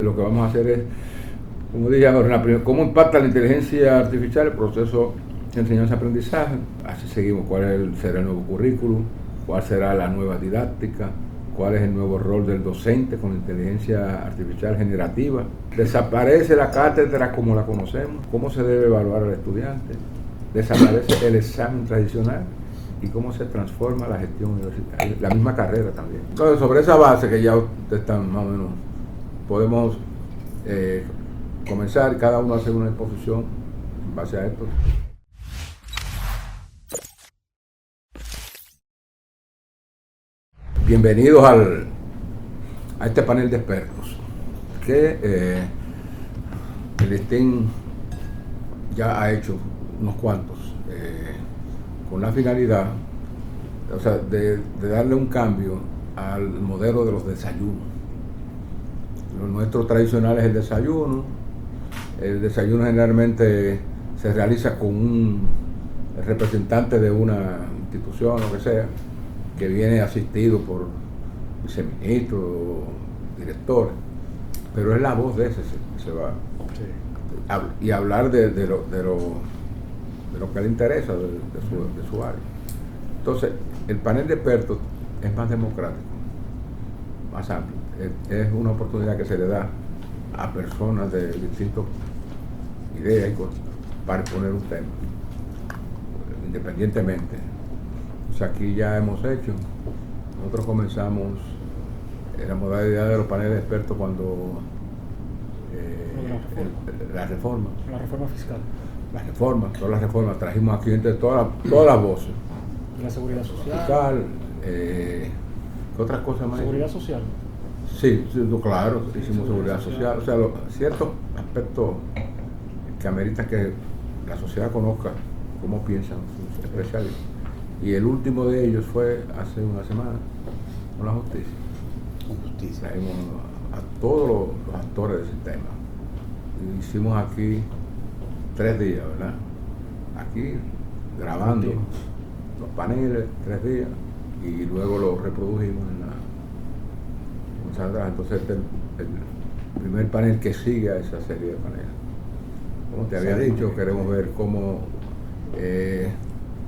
Lo que vamos a hacer es, como dije ahora, cómo impacta la inteligencia artificial el proceso de enseñanza-aprendizaje. Así seguimos, será el nuevo currículum, cuál será la nueva didáctica, cuál es el nuevo rol del docente con inteligencia artificial generativa. Desaparece la cátedra como la conocemos, cómo se debe evaluar al estudiante, desaparece el examen tradicional y cómo se transforma la gestión universitaria, la misma carrera también. Entonces, sobre esa base que ya ustedes están más o menos, podemos comenzar, cada uno a hacer una exposición en base a esto. Bienvenidos a este panel de expertos que el ISTIN ya ha hecho unos cuantos con la finalidad, o sea, de darle un cambio al modelo de los desayunos. Lo nuestro tradicional es el desayuno. El desayuno generalmente se realiza con un representante de una institución, lo que sea, que viene asistido por viceministros o directores, pero es la voz de ese que se va. Sí. Y hablar de lo que le interesa, de su área. Entonces, el panel de expertos es más democrático, más amplio. Es una oportunidad que se le da a personas de distintas ideas y cosas para exponer un tema, independientemente. O sea, aquí ya hemos hecho, nosotros comenzamos la modalidad de los paneles de expertos cuando la reforma fiscal. Todas las reformas, trajimos aquí entre todas las voces. La seguridad social. ¿Qué otras cosas más? Seguridad social. Sí, claro, hicimos seguridad social. O sea, ciertos aspectos que ameritan que la sociedad conozca cómo piensan sus especialistas. Y el último de ellos fue hace una semana con la justicia. Traímos a todos los actores del sistema. Hicimos aquí 3 días, ¿verdad? Aquí grabando los paneles, 3 días, y luego los reprodujimos en la Sandra. Entonces el primer panel que sigue a esa serie de paneles. Como te había dicho, queremos ver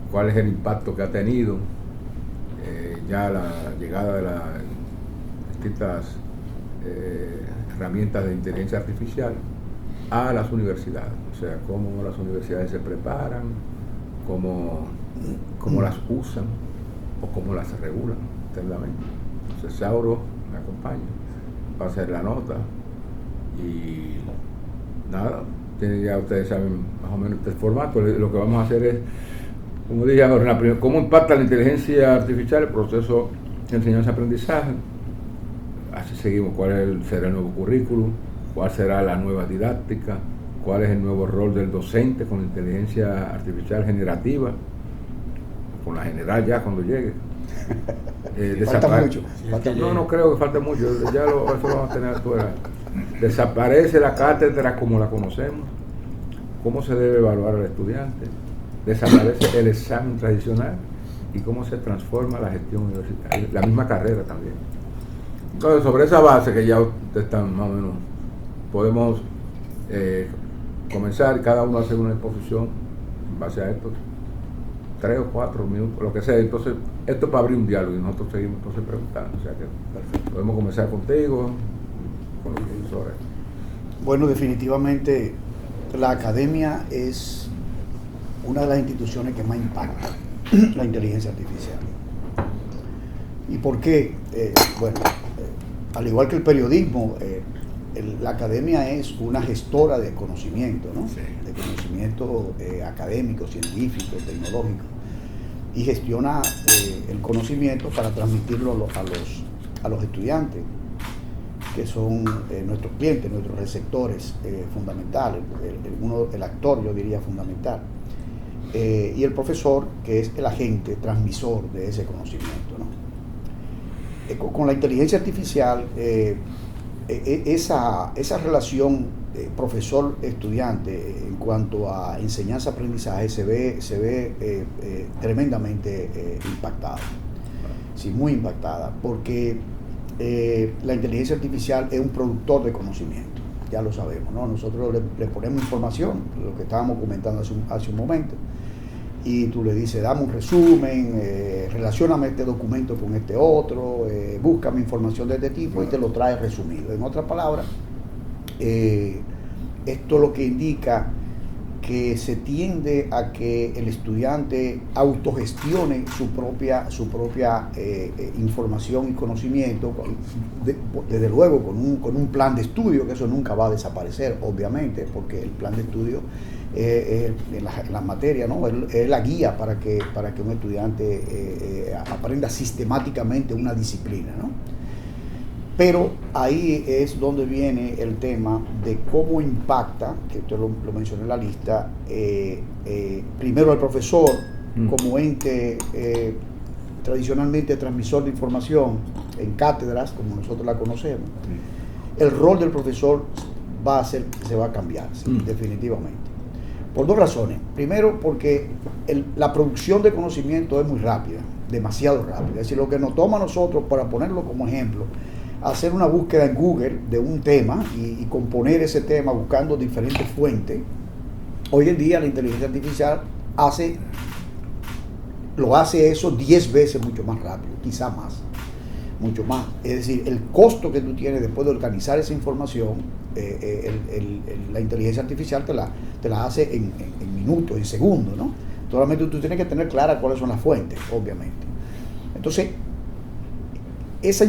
cuál es el impacto que ha tenido ya la llegada de las distintas herramientas de inteligencia artificial a las universidades. O sea, cómo las universidades se preparan, cómo las usan o cómo las regulan internamente. Entonces Sauro me acompaña para hacer la nota y nada, ya ustedes saben más o menos el formato. Lo que vamos a hacer es, como dije ahora, cómo impacta la inteligencia artificial el proceso de enseñanza-aprendizaje. Así seguimos, será el nuevo currículum, cuál será la nueva didáctica, cuál es el nuevo rol del docente con inteligencia artificial generativa, con la general ya cuando llegue. Falta mucho. No creo que falte mucho, ya eso lo vamos a tener fuera. Desaparece la cátedra como la conocemos, cómo se debe evaluar al estudiante, desaparece el examen tradicional y cómo se transforma la gestión universitaria, la misma carrera también. Entonces, sobre esa base que ya ustedes están más o menos, podemos comenzar, cada uno a hacer una exposición en base a esto, 3 o 4 minutos, lo que sea. Entonces, esto es para abrir un diálogo y nosotros seguimos entonces preguntando. O sea que perfecto. Podemos comenzar contigo, con los profesores. Bueno, definitivamente la academia es una de las instituciones que más impacta la inteligencia artificial. ¿Y por qué? Al igual que el periodismo, la academia es una gestora de conocimiento, ¿no? Sí. De conocimiento académico, científico, tecnológico, y gestiona el conocimiento para transmitirlo a los estudiantes, que son nuestros clientes, nuestros receptores fundamentales, el actor, yo diría, fundamental, y el profesor, que es el agente transmisor de ese conocimiento, ¿no? Con la inteligencia artificial, esa relación profesor-estudiante en cuanto a enseñanza-aprendizaje se ve tremendamente impactada, sí, muy impactada, porque la inteligencia artificial es un productor de conocimiento, ya lo sabemos, ¿no? Nosotros le ponemos información, lo que estábamos comentando hace un momento, y tú le dices, dame un resumen, relacióname este documento con este otro, búscame información de este tipo y te lo trae resumido. En otras palabras, esto lo que indica que se tiende a que el estudiante autogestione su propia información y conocimiento, desde luego con un plan de estudio, que eso nunca va a desaparecer, obviamente, porque el plan de estudio en la materia, ¿no? Es la guía para que un estudiante aprenda sistemáticamente una disciplina, ¿no? Pero ahí es donde viene el tema de cómo impacta, que usted lo mencionó en la lista, primero al profesor como ente tradicionalmente transmisor de información en cátedras, como nosotros la conocemos. El rol del profesor se va a cambiar, sí, definitivamente. Por dos razones. Primero, porque la producción de conocimiento es muy rápida, demasiado rápida. Es decir, lo que nos toma a nosotros, para ponerlo como ejemplo, hacer una búsqueda en Google de un tema y componer ese tema buscando diferentes fuentes. Hoy en día la inteligencia artificial lo hace eso 10 veces mucho más rápido, quizá más, mucho más. Es decir, el costo que tú tienes después de organizar esa información, la inteligencia artificial te la hace en minutos, en segundos, ¿no? Solamente tú tienes que tener clara cuáles son las fuentes, obviamente. Entonces, esa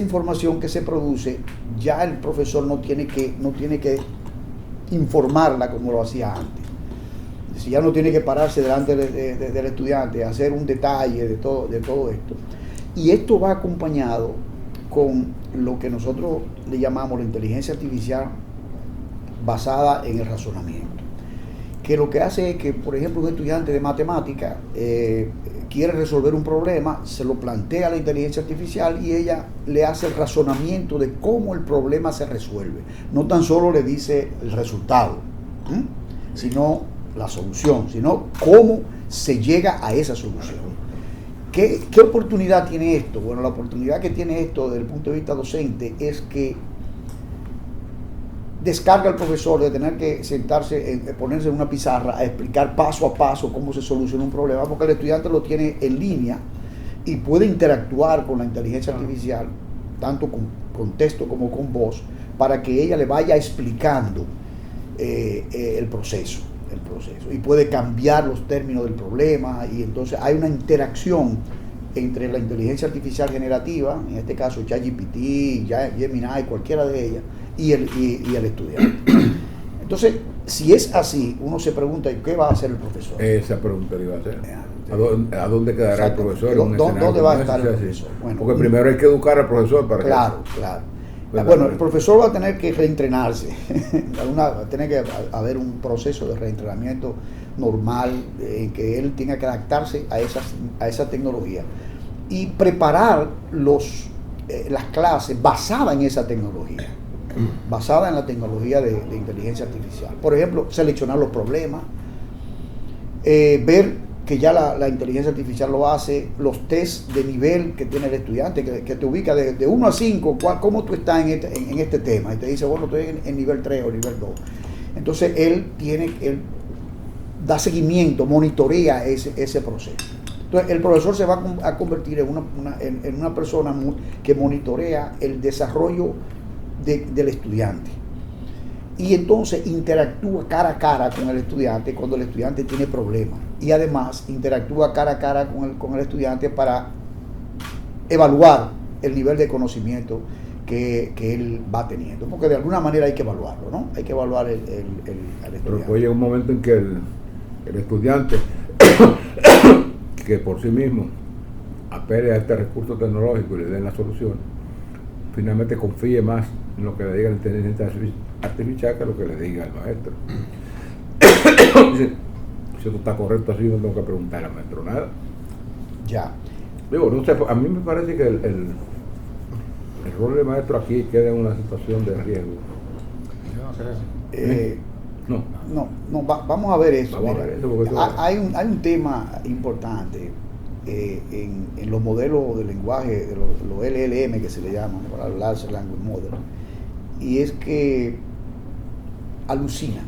información que se produce, ya el profesor no tiene que informarla como lo hacía antes. Si ya no tiene que pararse delante del estudiante, hacer un detalle de todo esto. Y esto va acompañado con lo que nosotros le llamamos la inteligencia artificial basada en el razonamiento. Que lo que hace es que, por ejemplo, un estudiante de matemática quiere resolver un problema, se lo plantea a la inteligencia artificial y ella le hace el razonamiento de cómo el problema se resuelve. No tan solo le dice el resultado, sino la solución, sino cómo se llega a esa solución. ¿Qué oportunidad tiene esto? Bueno, la oportunidad que tiene esto desde el punto de vista docente es que descarga al profesor de tener que sentarse, ponerse en una pizarra a explicar paso a paso cómo se soluciona un problema, porque el estudiante lo tiene en línea y puede interactuar con la inteligencia artificial, tanto con texto como con voz, para que ella le vaya explicando el proceso. Y puede cambiar los términos del problema, y entonces hay una interacción entre la inteligencia artificial generativa, en este caso ChatGPT, Gemini, cualquiera de ellas, y el estudiante. Entonces, si es así, uno se pregunta, ¿qué va a hacer el profesor? Esa pregunta le iba a hacer. ¿A dónde quedará el profesor? ¿Dónde va a estar el profesor? Bueno, porque primero hay que educar al profesor para claro. Bueno, el profesor va a tener que reentrenarse. Tiene que haber un proceso de reentrenamiento normal en que él tenga que adaptarse a esa tecnología y preparar las clases basadas en esa tecnología, basada en la tecnología de inteligencia artificial. Por ejemplo, seleccionar los problemas, ver que ya la inteligencia artificial lo hace, los test de nivel que tiene el estudiante, que te ubica de 1 a 5, cómo tú estás en este tema, y te dice, bueno, estoy en nivel 3 o nivel 2. Entonces él da seguimiento, monitorea ese proceso. Entonces el profesor se va a convertir en una persona que monitorea el desarrollo del estudiante. Y entonces interactúa cara a cara con el estudiante cuando el estudiante tiene problemas. Y además interactúa cara a cara con el estudiante para evaluar el nivel de conocimiento que él va teniendo. Porque de alguna manera hay que evaluarlo, ¿no? Hay que evaluar al estudiante. Pero puede llegar un momento en que el estudiante, que por sí mismo apele a este recurso tecnológico y le den la solución, finalmente confíe más en lo que le diga la inteligencia artificial que lo que le diga el maestro. Si esto está correcto así, no tengo que preguntar al maestro nada. Ya. Digo, no sé, a mí me parece que el rol del maestro aquí queda en una situación de riesgo. Vamos a ver eso. Vamos a ver eso, porque hay un tema importante. en los modelos de lenguaje, de los LLM que se le llaman, Large Language Model, y es que alucina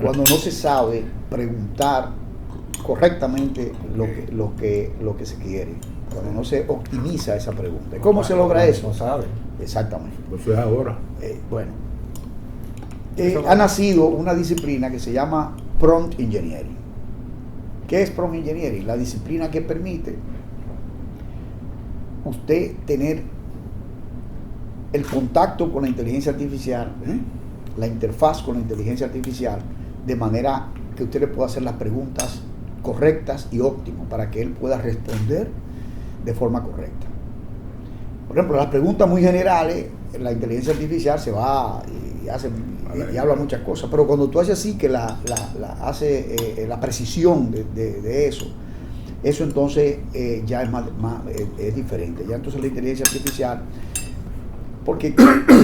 cuando no se sabe preguntar correctamente lo que se quiere, cuando no se optimiza esa pregunta. ¿Cómo se logra eso? No sabe. Exactamente. Eso es ahora. Ha nacido una disciplina que se llama Prompt Engineering. ¿Qué es Prompt Engineering? La disciplina que permite usted tener el contacto con la inteligencia artificial, la interfaz con la inteligencia artificial, de manera que usted le pueda hacer las preguntas correctas y óptimas para que él pueda responder de forma correcta. Por ejemplo, las preguntas muy generales, la inteligencia artificial se va y habla muchas cosas, pero cuando tú haces así, que hace la precisión de eso entonces ya es diferente. Ya entonces la inteligencia artificial, porque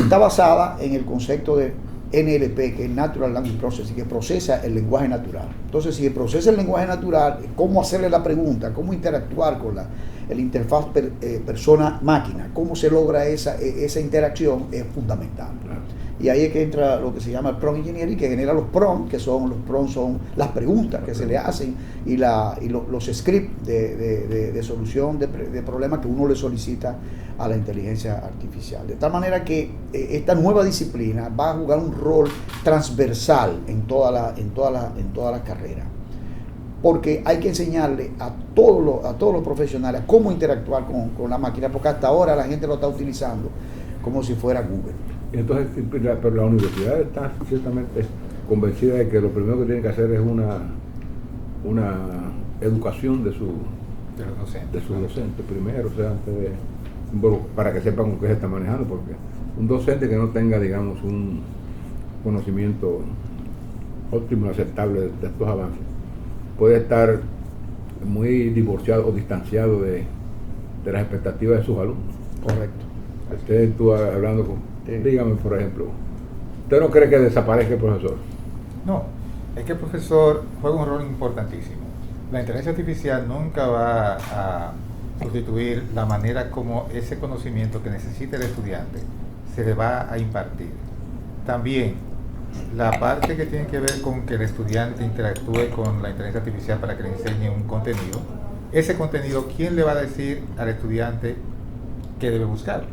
está basada en el concepto de NLP, que es Natural Language Processing, que procesa el lenguaje natural. Entonces, si procesa el lenguaje natural, cómo hacerle la pregunta, cómo interactuar con el interfaz persona-máquina, cómo se logra esa interacción, es fundamental. Claro. Y ahí es que entra lo que se llama el prompt engineering, que genera los prompts, son las preguntas que se le hacen y los scripts de solución de problemas que uno le solicita a la inteligencia artificial. De tal manera que esta nueva disciplina va a jugar un rol transversal en todas las carreras, porque hay que enseñarle a todos los profesionales cómo interactuar con la máquina, porque hasta ahora la gente lo está utilizando como si fuera Google. Entonces, pero la universidad está ciertamente convencida de que lo primero que tiene que hacer es una educación de sus docentes primero, o sea, para que sepan con qué se está manejando, porque un docente que no tenga, digamos, un conocimiento óptimo y aceptable de estos avances puede estar muy divorciado o distanciado de las expectativas de sus alumnos. Correcto. Usted estuvo hablando dígame, por ejemplo, ¿usted no cree que desaparezca el profesor? No, es que el profesor juega un rol importantísimo. La inteligencia artificial nunca va a sustituir la manera como ese conocimiento que necesita el estudiante se le va a impartir. También la parte que tiene que ver con que el estudiante interactúe con la inteligencia artificial para que le enseñe un contenido, ese contenido, ¿quién le va a decir al estudiante que debe buscar?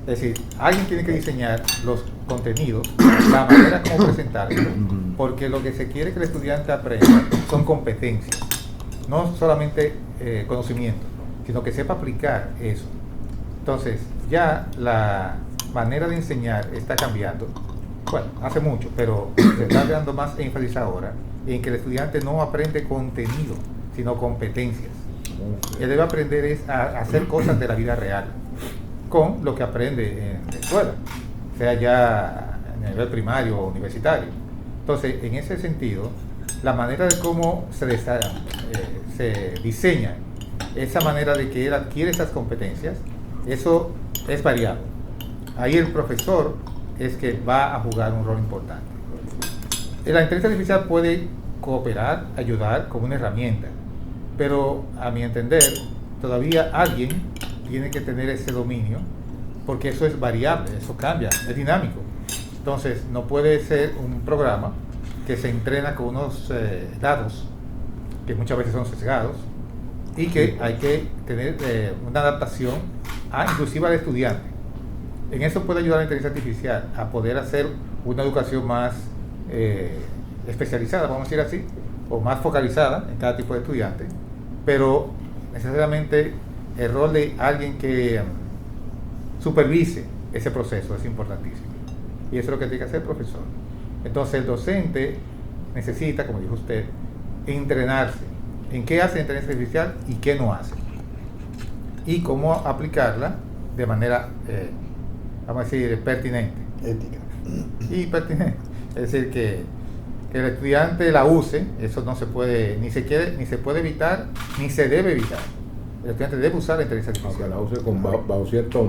Es decir, alguien tiene que diseñar los contenidos, la manera como presentarlos, porque lo que se quiere que el estudiante aprenda son competencias, no solamente conocimiento, sino que sepa aplicar eso. Entonces, ya la manera de enseñar está cambiando. Bueno, hace mucho, pero se está dando más énfasis ahora en que el estudiante no aprende contenido, sino competencias. Él debe aprender es a hacer cosas de la vida real, con lo que aprende en la escuela, sea ya a nivel primario o universitario. Entonces, en ese sentido, la manera de cómo se diseña esa manera de que él adquiere esas competencias, eso es variable. Ahí el profesor es que va a jugar un rol importante. La inteligencia artificial puede cooperar, ayudar como una herramienta, pero a mi entender, todavía alguien tiene que tener ese dominio, porque eso es variable, eso cambia, es dinámico. Entonces, no puede ser un programa que se entrena con unos datos que muchas veces son sesgados y que hay que tener una adaptación inclusive al estudiante. En eso puede ayudar la inteligencia artificial a poder hacer una educación más especializada, vamos a decir así, o más focalizada en cada tipo de estudiante, pero necesariamente el rol de alguien que supervise ese proceso es importantísimo. Y eso es lo que tiene que hacer el profesor. Entonces el docente necesita, como dijo usted, entrenarse en qué hace la inteligencia artificial y qué no hace. Y cómo aplicarla de manera, vamos a decir, pertinente. Ética. Y pertinente. Es decir, que el estudiante la use, eso no se puede, ni se puede evitar, ni se debe evitar. El estudiante debe usar la inteligencia artificial. Aunque la use bajo ciertos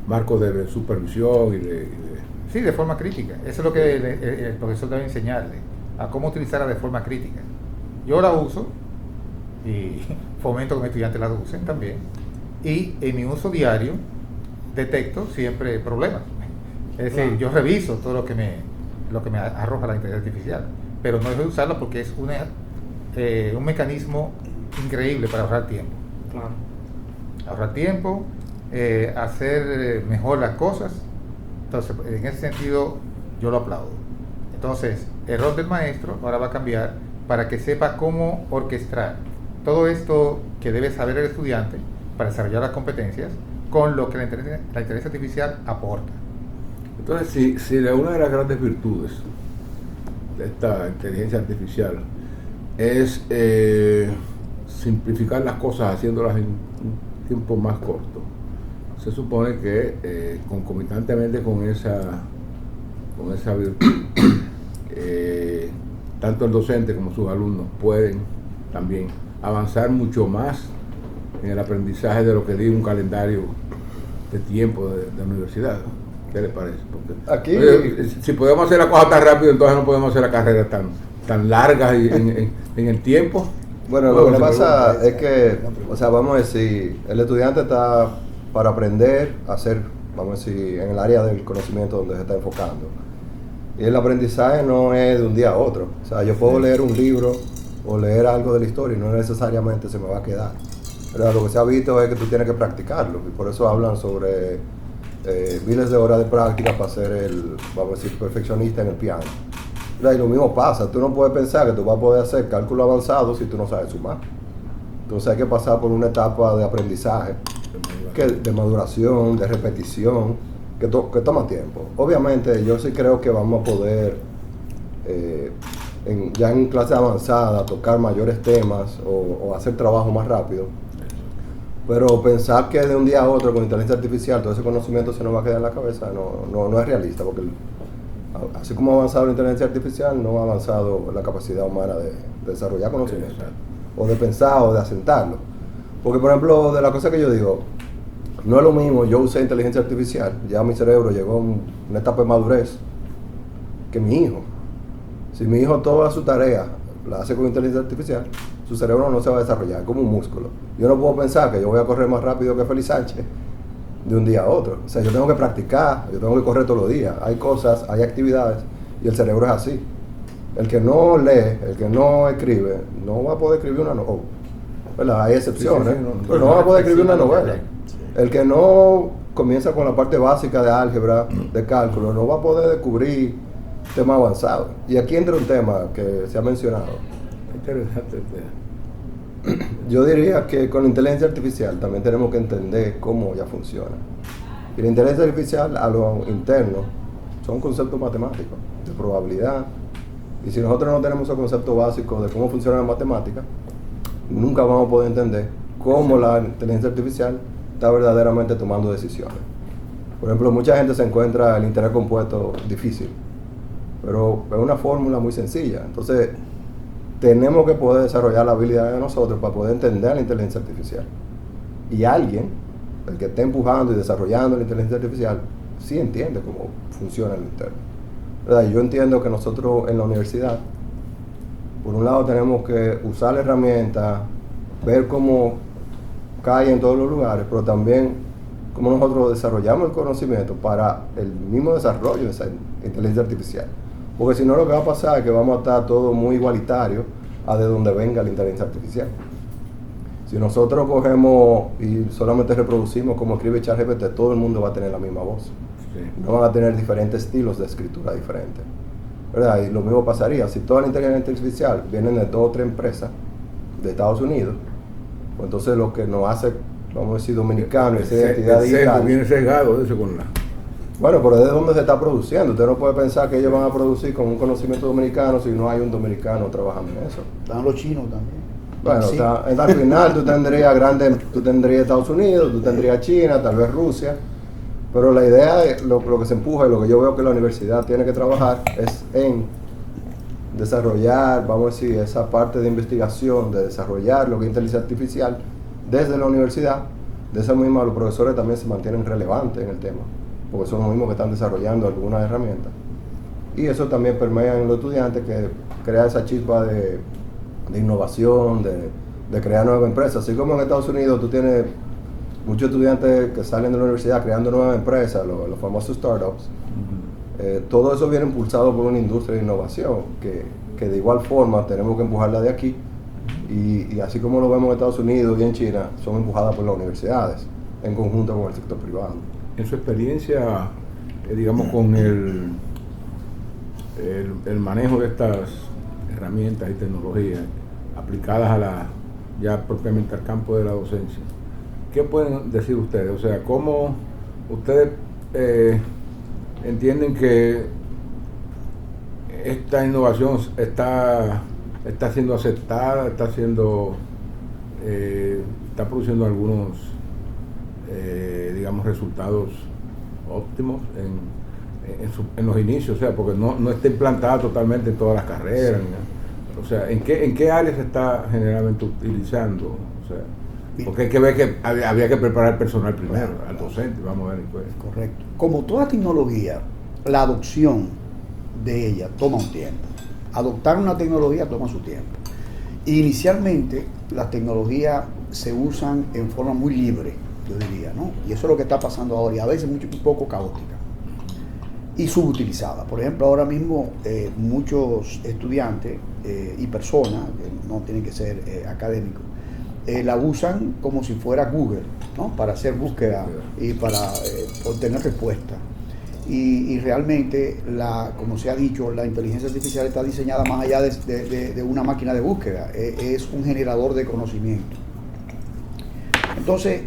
marcos de supervisión y de... Sí, de forma crítica. Eso es lo que el profesor debe enseñarle, a cómo utilizarla de forma crítica. Yo la uso y fomento que mis estudiantes la usen también. Y en mi uso diario detecto siempre problemas. Es decir, yo reviso todo lo que me arroja la inteligencia artificial, pero no dejo de usarla porque es un mecanismo increíble para ahorrar tiempo. Claro. Ahorrar tiempo, hacer mejor las cosas. Entonces, en ese sentido, yo lo aplaudo. Entonces, el rol del maestro ahora va a cambiar para que sepa cómo orquestar todo esto que debe saber el estudiante para desarrollar las competencias con lo que la inteligencia artificial aporta. Entonces, si una de las grandes virtudes de esta inteligencia artificial es simplificar las cosas haciéndolas en un tiempo más corto, se supone que concomitantemente con esa virtud, tanto el docente como sus alumnos pueden también avanzar mucho más en el aprendizaje de lo que dice un calendario de tiempo de la universidad. ¿Qué le parece? Porque, aquí, si podemos hacer la cosa tan rápido, entonces no podemos hacer la carrera tan larga en el tiempo. bueno, lo que pasa es que, o sea, vamos a decir, el estudiante está para aprender a hacer, vamos a decir, en el área del conocimiento donde se está enfocando. Y el aprendizaje no es de un día a otro. O sea, yo puedo leer un libro o leer algo de la historia y no necesariamente se me va a quedar. Pero lo que se ha visto es que tú tienes que practicarlo. Y por eso hablan sobre miles de horas de práctica para ser vamos a decir, perfeccionista en el piano. Y lo mismo pasa. Tú no puedes pensar que tú vas a poder hacer cálculo avanzado si tú no sabes sumar. Entonces hay que pasar por una etapa de aprendizaje, de maduración, de repetición, que toma tiempo. Obviamente yo sí creo que vamos a poder ya en clase avanzada tocar mayores temas o hacer trabajo más rápido, pero pensar que de un día a otro con inteligencia artificial todo ese conocimiento se nos va a quedar en la cabeza no es realista, porque así como ha avanzado la inteligencia artificial, no ha avanzado la capacidad humana de desarrollar conocimiento, o de pensar o de asentarlo. Porque por ejemplo, de la cosa que yo digo, no es lo mismo, yo usé inteligencia artificial, ya mi cerebro llegó a una etapa de madurez, que mi hijo. Si mi hijo toda su tarea la hace con inteligencia artificial, su cerebro no se va a desarrollar, como un músculo. Yo no puedo pensar que yo voy a correr más rápido que Félix Sánchez de un día a otro. O sea, yo tengo que practicar, yo tengo que correr todos los días. Hay cosas, hay actividades, y el cerebro es así. El que no lee, el que no escribe, no va a poder escribir una novela. ¿Verdad? Hay excepciones, pero no va a poder escribir una novela. El que no comienza con la parte básica de álgebra, de cálculo, no va a poder descubrir temas avanzados. Y aquí entra un tema que se ha mencionado. Interesante. Yo diría que con la inteligencia artificial también tenemos que entender cómo ya funciona. Y la inteligencia artificial a lo interno son conceptos matemáticos, de probabilidad. Y si nosotros no tenemos esos conceptos básicos de cómo funciona la matemática, nunca vamos a poder entender cómo la inteligencia artificial está verdaderamente tomando decisiones. Por ejemplo, mucha gente se encuentra el interés compuesto difícil, pero es una fórmula muy sencilla. Entonces, tenemos que poder desarrollar la habilidad de nosotros para poder entender la inteligencia artificial. Y alguien, el que esté empujando y desarrollando la inteligencia artificial, sí entiende cómo funciona el interno. ¿Verdad? Yo entiendo que nosotros en la universidad, por un lado tenemos que usar la herramienta, ver cómo cae en todos los lugares, pero también cómo nosotros desarrollamos el conocimiento para el mismo desarrollo de esa inteligencia artificial. Porque si no, lo que va a pasar es que vamos a estar todo muy igualitario a de donde venga la inteligencia artificial. Si nosotros cogemos y solamente reproducimos como escribe ChatGPT, todo el mundo va a tener la misma voz. Sí. No van a tener diferentes estilos de escritura diferentes, ¿verdad? Y lo mismo pasaría si toda la inteligencia artificial viene de 2 o 3 empresas de Estados Unidos, pues entonces lo que nos hace, vamos a decir, dominicano, esa identidad digital. Viene sesgado eso con la... Bueno, pero ¿desde dónde se está produciendo? Usted no puede pensar que ellos van a producir con un conocimiento dominicano si no hay un dominicano trabajando en eso. Están los chinos también. Bueno, sí. Al final tú tendrías Estados Unidos, tú tendrías China, tal vez Rusia, pero la idea, lo que se empuja y lo que yo veo que la universidad tiene que trabajar es en desarrollar, vamos a decir, esa parte de investigación, de desarrollar lo que es inteligencia artificial desde la universidad. De esa misma, los profesores también se mantienen relevantes en el tema, porque son los mismos que están desarrollando algunas herramientas. Y eso también permea en los estudiantes, que crea esa chispa de innovación, de crear nuevas empresas. Así como en Estados Unidos tú tienes muchos estudiantes que salen de la universidad creando nuevas empresas, los famosos startups. Todo eso viene impulsado por una industria de innovación que de igual forma tenemos que empujarla de aquí, y así como lo vemos en Estados Unidos y en China, son empujadas por las universidades en conjunto con el sector privado. En su experiencia, digamos, con el manejo de estas herramientas y tecnologías aplicadas ya propiamente al campo de la docencia, ¿qué pueden decir ustedes? O sea, ¿cómo ustedes entienden que esta innovación está siendo aceptada, está produciendo algunos, digamos, resultados óptimos en los inicios? O sea, porque no está implantada totalmente en todas las carreras, ¿no? O sea, ¿en qué áreas se está generalmente utilizando? O sea, porque hay que ver que había que preparar el personal primero, al docente, vamos a ver después. Correcto. Como toda tecnología, la adopción de ella toma un tiempo. Adoptar una tecnología toma su tiempo. Inicialmente, las tecnologías se usan en forma muy libre, yo diría, ¿no? Y eso es lo que está pasando ahora, y a veces un poco caótica y subutilizada. Por ejemplo, ahora mismo muchos estudiantes y personas, que no tienen que ser académicos, la usan como si fuera Google, ¿no? Para hacer búsqueda y para obtener respuestas. Y realmente, como se ha dicho, la inteligencia artificial está diseñada más allá de una máquina de búsqueda, es un generador de conocimiento. Entonces,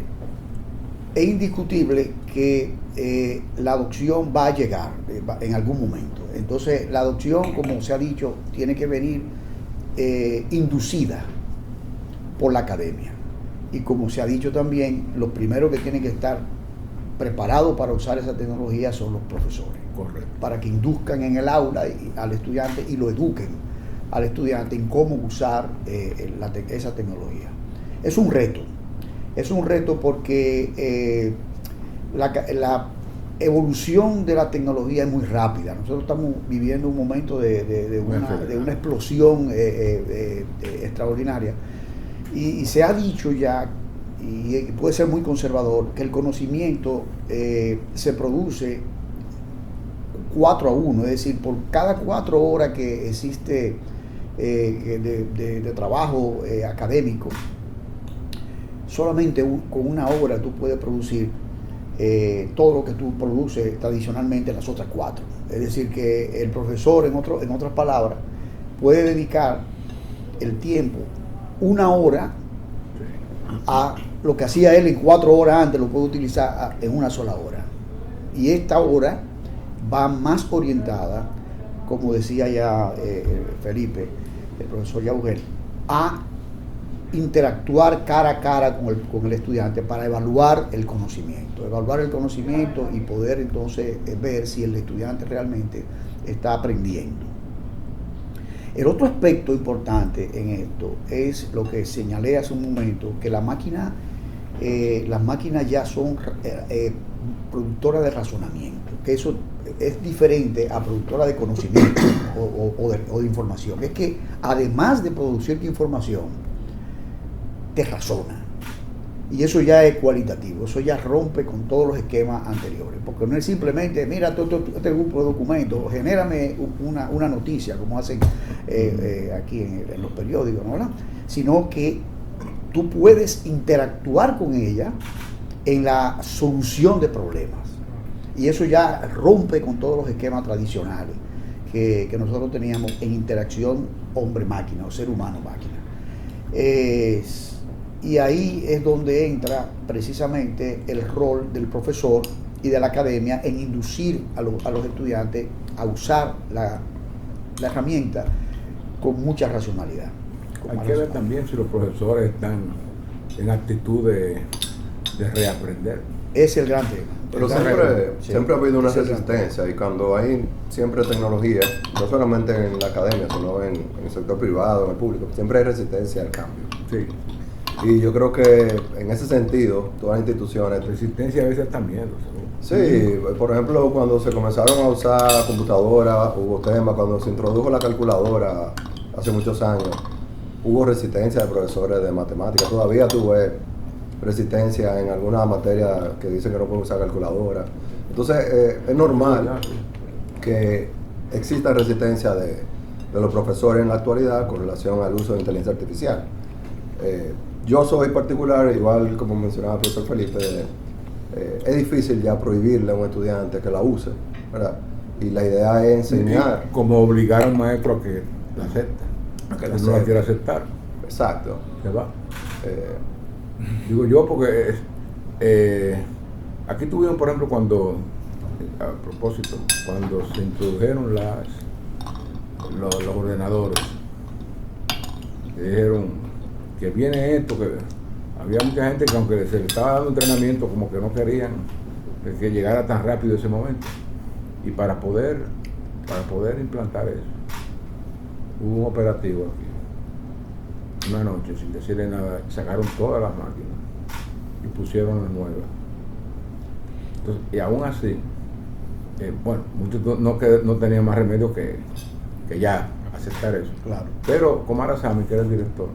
es indiscutible que la adopción va a llegar en algún momento. Entonces, la adopción, como se ha dicho, tiene que venir inducida por la academia. Y como se ha dicho también, los primeros que tienen que estar preparados para usar esa tecnología son los profesores. Correcto. Para que induzcan en el aula al estudiante y lo eduquen al estudiante en cómo usar esa tecnología. Es un reto porque la evolución de la tecnología es muy rápida. Nosotros estamos viviendo un momento de una explosión extraordinaria. Y se ha dicho ya, y puede ser muy conservador, que el conocimiento se produce 4-1, es decir, por cada 4 horas que existe de trabajo académico, solamente con 1 hora tú puedes producir todo lo que tú produces tradicionalmente en las otras 4. Es decir, que el profesor, en otras palabras, puede dedicar el tiempo 1 hora a lo que hacía él en 4 horas antes, lo puede utilizar en 1 sola hora. Y esta hora va más orientada, como decía ya Felipe, el profesor Yaugel, a interactuar cara a cara con el estudiante para evaluar el conocimiento y poder entonces ver si el estudiante realmente está aprendiendo. El otro aspecto importante en esto es lo que señalé hace un momento, que las máquinas ya son productoras de razonamiento, que eso es diferente a productora de conocimiento o de información. Es que además de producir información, te razona. Y eso ya es cualitativo, eso ya rompe con todos los esquemas anteriores, porque no es simplemente, mira, este grupo de documentos, genérame una noticia, como hacen aquí en los periódicos, ¿no? ¿Verdad? Sino que tú puedes interactuar con ella en la solución de problemas. Y eso ya rompe con todos los esquemas tradicionales que nosotros teníamos en interacción hombre-máquina o ser humano-máquina. Y ahí es donde entra precisamente el rol del profesor y de la academia en inducir a los estudiantes a usar la herramienta con mucha racionalidad. Hay que ver también si los profesores están en actitud de reaprender. Es el gran tema. Pero siempre ha habido una resistencia, y cuando hay siempre tecnología, no solamente en la academia, sino en el sector privado, en el público, siempre hay resistencia al cambio. Sí. Y yo creo que en ese sentido, todas las instituciones... Resistencia a veces también. Sí, por ejemplo, cuando se comenzaron a usar computadoras, hubo temas, cuando se introdujo la calculadora hace muchos años, hubo resistencia de profesores de matemáticas. Todavía tuve resistencia en algunas materias que dicen que no pueden usar calculadora. Entonces, es normal que exista resistencia de los profesores en la actualidad con relación al uso de inteligencia artificial. Yo soy particular, igual como mencionaba el profesor Felipe, es difícil ya prohibirle a un estudiante que la use, ¿verdad? Y la idea es enseñar. Y como obligar a un maestro a que la acepte, a que no la quiera aceptar. Exacto. Se va. Digo yo porque aquí tuvieron, por ejemplo, cuando, a propósito, cuando se introdujeron los ordenadores, que dijeron que viene esto, que había mucha gente que aunque se le estaba dando entrenamiento, como que no querían que llegara tan rápido ese momento. Y para poder implantar eso, hubo un operativo aquí, una noche, sin decirle nada, sacaron todas las máquinas y pusieron las nuevas. Entonces, y aún así, bueno, muchos no tenían más remedio que ya aceptar eso. Claro. Pero Comar Asami, que era el director,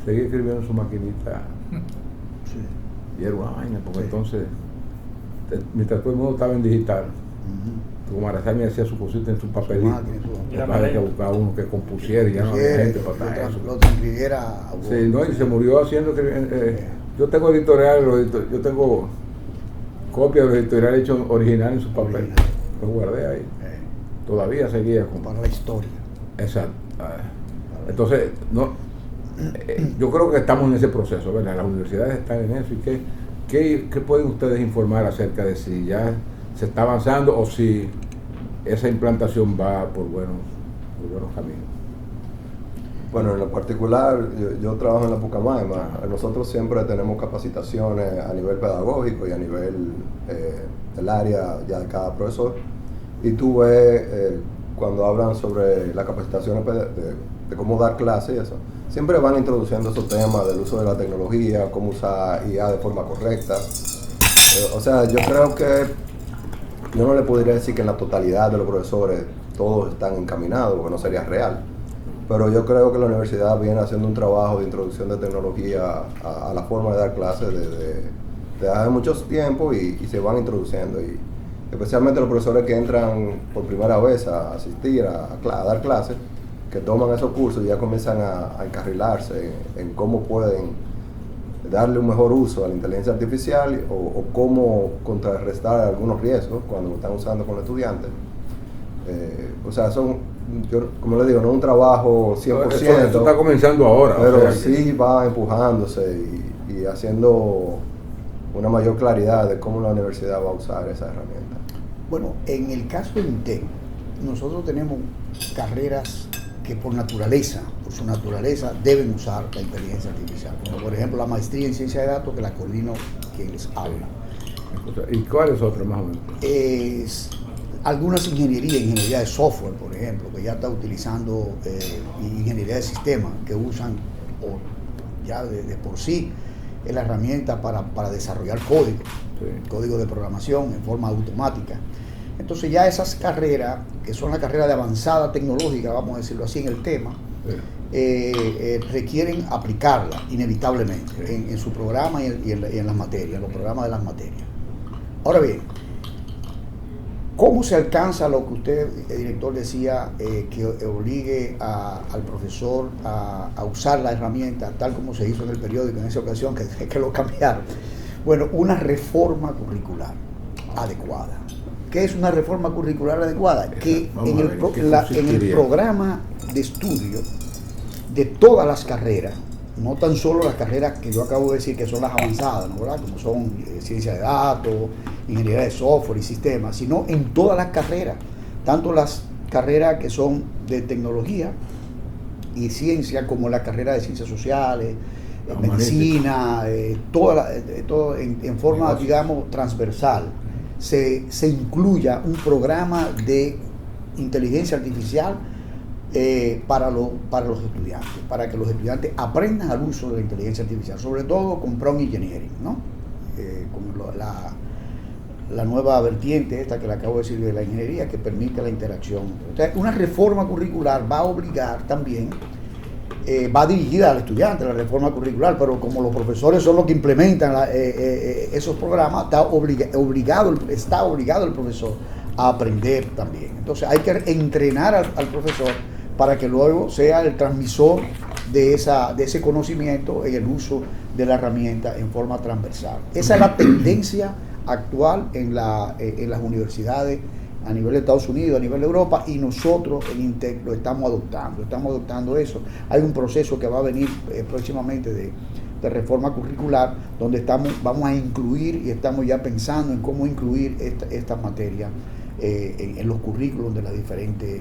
seguía escribiendo en su maquinita. Sí. Y era una vaina, porque Sí. entonces, mientras todo el mundo estaba en digital, Ujú. Comar Asami hacía su cosita en su papelito. máquina, su- Después había que buscar uno que compusiera y ya no había gente para hacer eso. Lo transcribiera a Sí, no, y se murió haciendo yo tengo editoriales, yo tengo copias de los editoriales hechos originales en su papel. Original. Los guardé ahí. Todavía seguía con. para la historia. Exacto. Entonces, no, yo creo que estamos en ese proceso, ¿verdad? Las universidades están en eso. ¿Y qué pueden ustedes informar acerca de si ya se está avanzando o si esa implantación va por buenos caminos? Bueno, en lo particular, yo trabajo en la Pucamaima. Nosotros siempre tenemos capacitaciones a nivel pedagógico y a nivel del área ya de cada profesor. Y tú ves, cuando hablan sobre las capacitaciones de cómo dar clases y eso, siempre van introduciendo esos temas del uso de la tecnología, cómo usar IA de forma correcta. O sea, yo creo que yo no le podría decir que en la totalidad de los profesores todos están encaminados, porque no sería real. Pero yo creo que la universidad viene haciendo un trabajo de introducción de tecnología a la forma de dar clases desde hace mucho tiempo y se van introduciendo. Y especialmente los profesores que entran por primera vez a asistir a dar clases, que toman esos cursos y ya comienzan a encarrilarse en cómo pueden darle un mejor uso a la inteligencia artificial o cómo contrarrestar algunos riesgos cuando lo están usando con los estudiantes. O sea, como les digo, no es un trabajo 100%. Eso está comenzando ahora. Pero o sea, sí va empujándose y haciendo una mayor claridad de cómo la universidad va a usar esa herramienta. Bueno, en el caso del INTEC, nosotros tenemos carreras que por su naturaleza, deben usar la inteligencia artificial. Como por ejemplo la maestría en ciencia de datos, que la coordino quien les habla. ¿Y cuáles otras más o menos? Algunas ingeniería de software, por ejemplo, que ya está utilizando, ingeniería de sistemas, que usan ya de por sí es la herramienta para desarrollar código de programación en forma automática. Entonces ya esas carreras, que son las carreras de avanzada tecnológica, vamos a decirlo así en el tema, requieren aplicarla inevitablemente en su programa y en las materias, los programas de las materias. Ahora bien, ¿cómo se alcanza lo que usted, el director, decía, que obligue al profesor a usar la herramienta tal como se hizo en el periódico en esa ocasión, que lo cambiaron? Bueno, una reforma curricular adecuada. ¿Qué es una reforma curricular adecuada? Que en el programa de estudio de todas las carreras, no tan solo las carreras que yo acabo de decir que son las avanzadas, ¿no? ¿Verdad? Como son ciencia de datos, ingeniería de software y sistemas, sino en todas las carreras, tanto las carreras que son de tecnología y ciencia como la carrera de ciencias sociales, medicina, todo en forma, digamos, transversal, se incluya un programa de inteligencia artificial para los estudiantes, para que los estudiantes aprendan al uso de la inteligencia artificial, sobre todo con prompt engineering, ¿no? Con la nueva vertiente esta que le acabo de decir de la ingeniería, que permite la interacción. Entonces, una reforma curricular va a obligar también va dirigida al estudiante, la reforma curricular, pero como los profesores son los que implementan esos programas, está obligado el profesor a aprender también. Entonces hay que entrenar al profesor para que luego sea el transmisor de ese conocimiento en el uso de la herramienta en forma transversal. Esa es la tendencia actual en las universidades a nivel de Estados Unidos, a nivel de Europa, y nosotros en INTEC lo estamos adoptando eso. Hay un proceso que va a venir próximamente de reforma curricular, donde vamos a incluir y estamos ya pensando en cómo incluir estas materias en los currículos de las diferentes...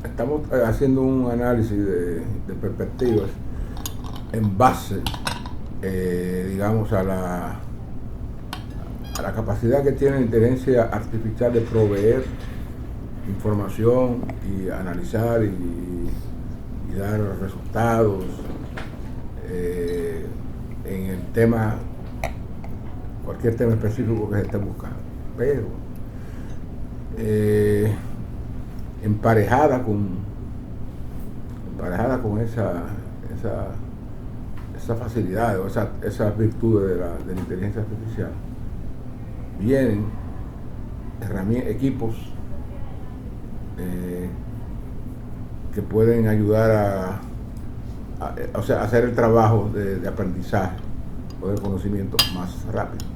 Estamos haciendo un análisis de perspectivas en base, digamos, a la capacidad que tiene la inteligencia artificial de proveer información y analizar y dar resultados en el tema, cualquier tema específico que se esté buscando, pero emparejada con esa facilidad o esas virtudes de la inteligencia artificial, vienen equipos que pueden ayudar a hacer el trabajo de aprendizaje o de conocimiento más rápido.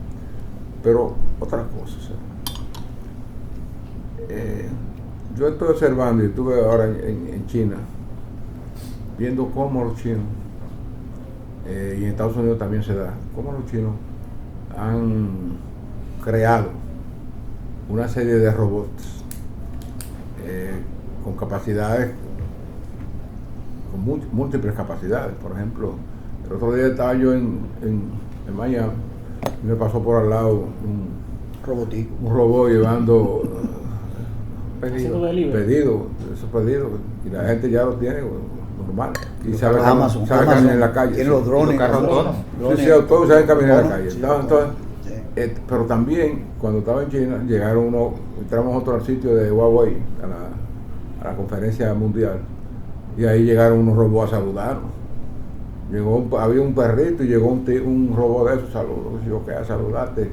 Pero otras cosas, yo estoy observando y estuve ahora en China, viendo cómo los chinos, y en Estados Unidos también se da, cómo los chinos han creado una serie de robots con capacidades, con múltiples capacidades. Por ejemplo, el otro día estaba yo en Miami y me pasó por al lado un robot llevando pedidos, y la gente ya lo tiene normal y sabe caminar en la calle. Tiene los drones, sí, todos saben caminar en la calle. Entonces, pero también cuando estaba en China entramos a otro sitio de Huawei, a la conferencia mundial, y ahí llegaron unos robots a saludarnos. Había un perrito y llegó un robot de esos, a saludarte.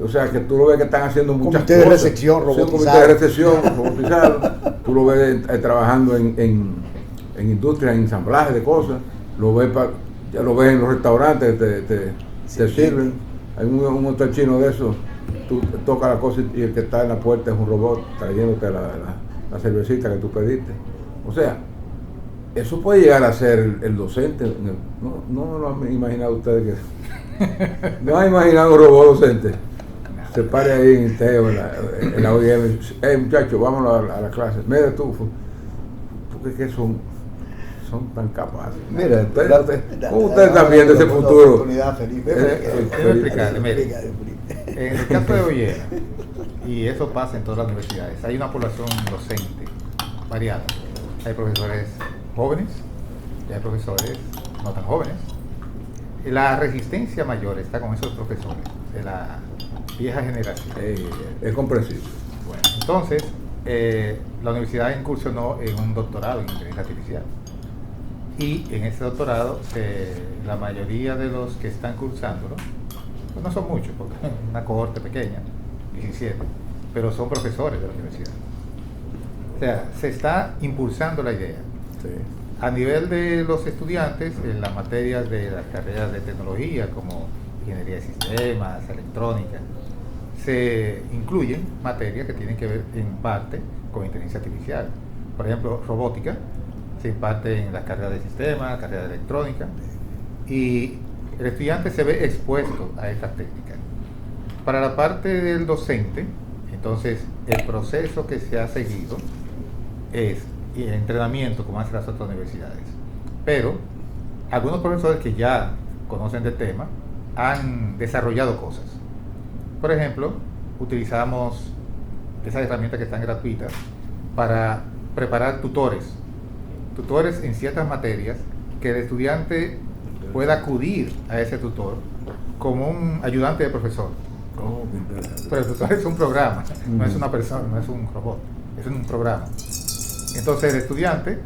O sea que tú lo ves que están haciendo muchas cosas. Comité de recepción robotizado. Comité de recepción robotizado. Tú lo ves trabajando en industria, en ensamblaje de cosas. Ya lo ves en los restaurantes, te sirven. Hay un hotel chino de esos, tú tocas la cosa y el que está en la puerta es un robot trayéndote la cervecita que tú pediste. O sea, eso puede llegar a ser el docente. No lo han imaginado ustedes que... ¿No han imaginado un robot docente? Se pare ahí en el TEO, en la OIM, muchachos, vámonos a la clase. Mira tú, porque es que son tan capaces. Mira, ¿cómo ustedes están viendo ese futuro? Déjame explicarle, mire. En el caso de OIM, y eso pasa en todas las universidades, hay una población docente variada. Hay profesores jóvenes y hay profesores no tan jóvenes. La resistencia mayor está con esos profesores de la vieja generación. Es comprensible. Bueno, entonces, la universidad incursionó en un doctorado en inteligencia artificial. Y en ese doctorado, la mayoría de los que están cursándolo, pues no son muchos, porque es una cohorte pequeña, 17, pero son profesores de la universidad. O sea, se está impulsando la idea. Sí. A nivel de los estudiantes, en las materias de las carreras de tecnología, como ingeniería de sistemas, electrónica, se incluyen materias que tienen que ver en parte con inteligencia artificial. Por ejemplo, robótica se imparte en las carreras de sistemas, carreras de electrónica, y el estudiante se ve expuesto a estas técnicas. Para la parte del docente, entonces, el proceso que se ha seguido es el entrenamiento, como hacen las otras universidades. Pero algunos profesores que ya conocen del tema han desarrollado cosas. Por ejemplo, utilizamos esas herramientas que están gratuitas para preparar tutores en ciertas materias, que el estudiante pueda acudir a ese tutor como un ayudante de profesor. Pero el tutor es un programa, no es una persona, no es un robot, es un programa. Entonces el estudiante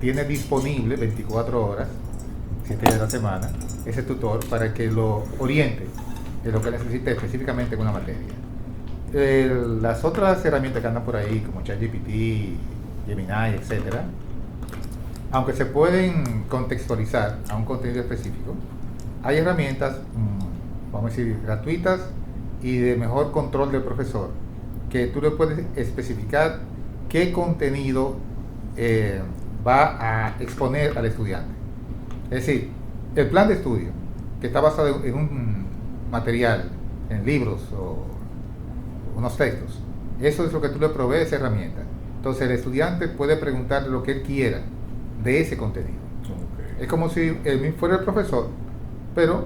tiene disponible 24 horas, 7 días de la semana, ese tutor para que lo oriente en lo que necesite específicamente en una materia. Las otras herramientas que andan por ahí, como ChatGPT, Gemini, etcétera, aunque se pueden contextualizar a un contenido específico, hay herramientas, vamos a decir, gratuitas y de mejor control del profesor, que tú le puedes especificar qué contenido va a exponer al estudiante. Es decir, el plan de estudio, que está basado en un material, en libros o unos textos, eso es lo que tú le provees esa herramienta. Entonces el estudiante puede preguntarle lo que él quiera de ese contenido. Okay. Es como si él fuera el profesor, pero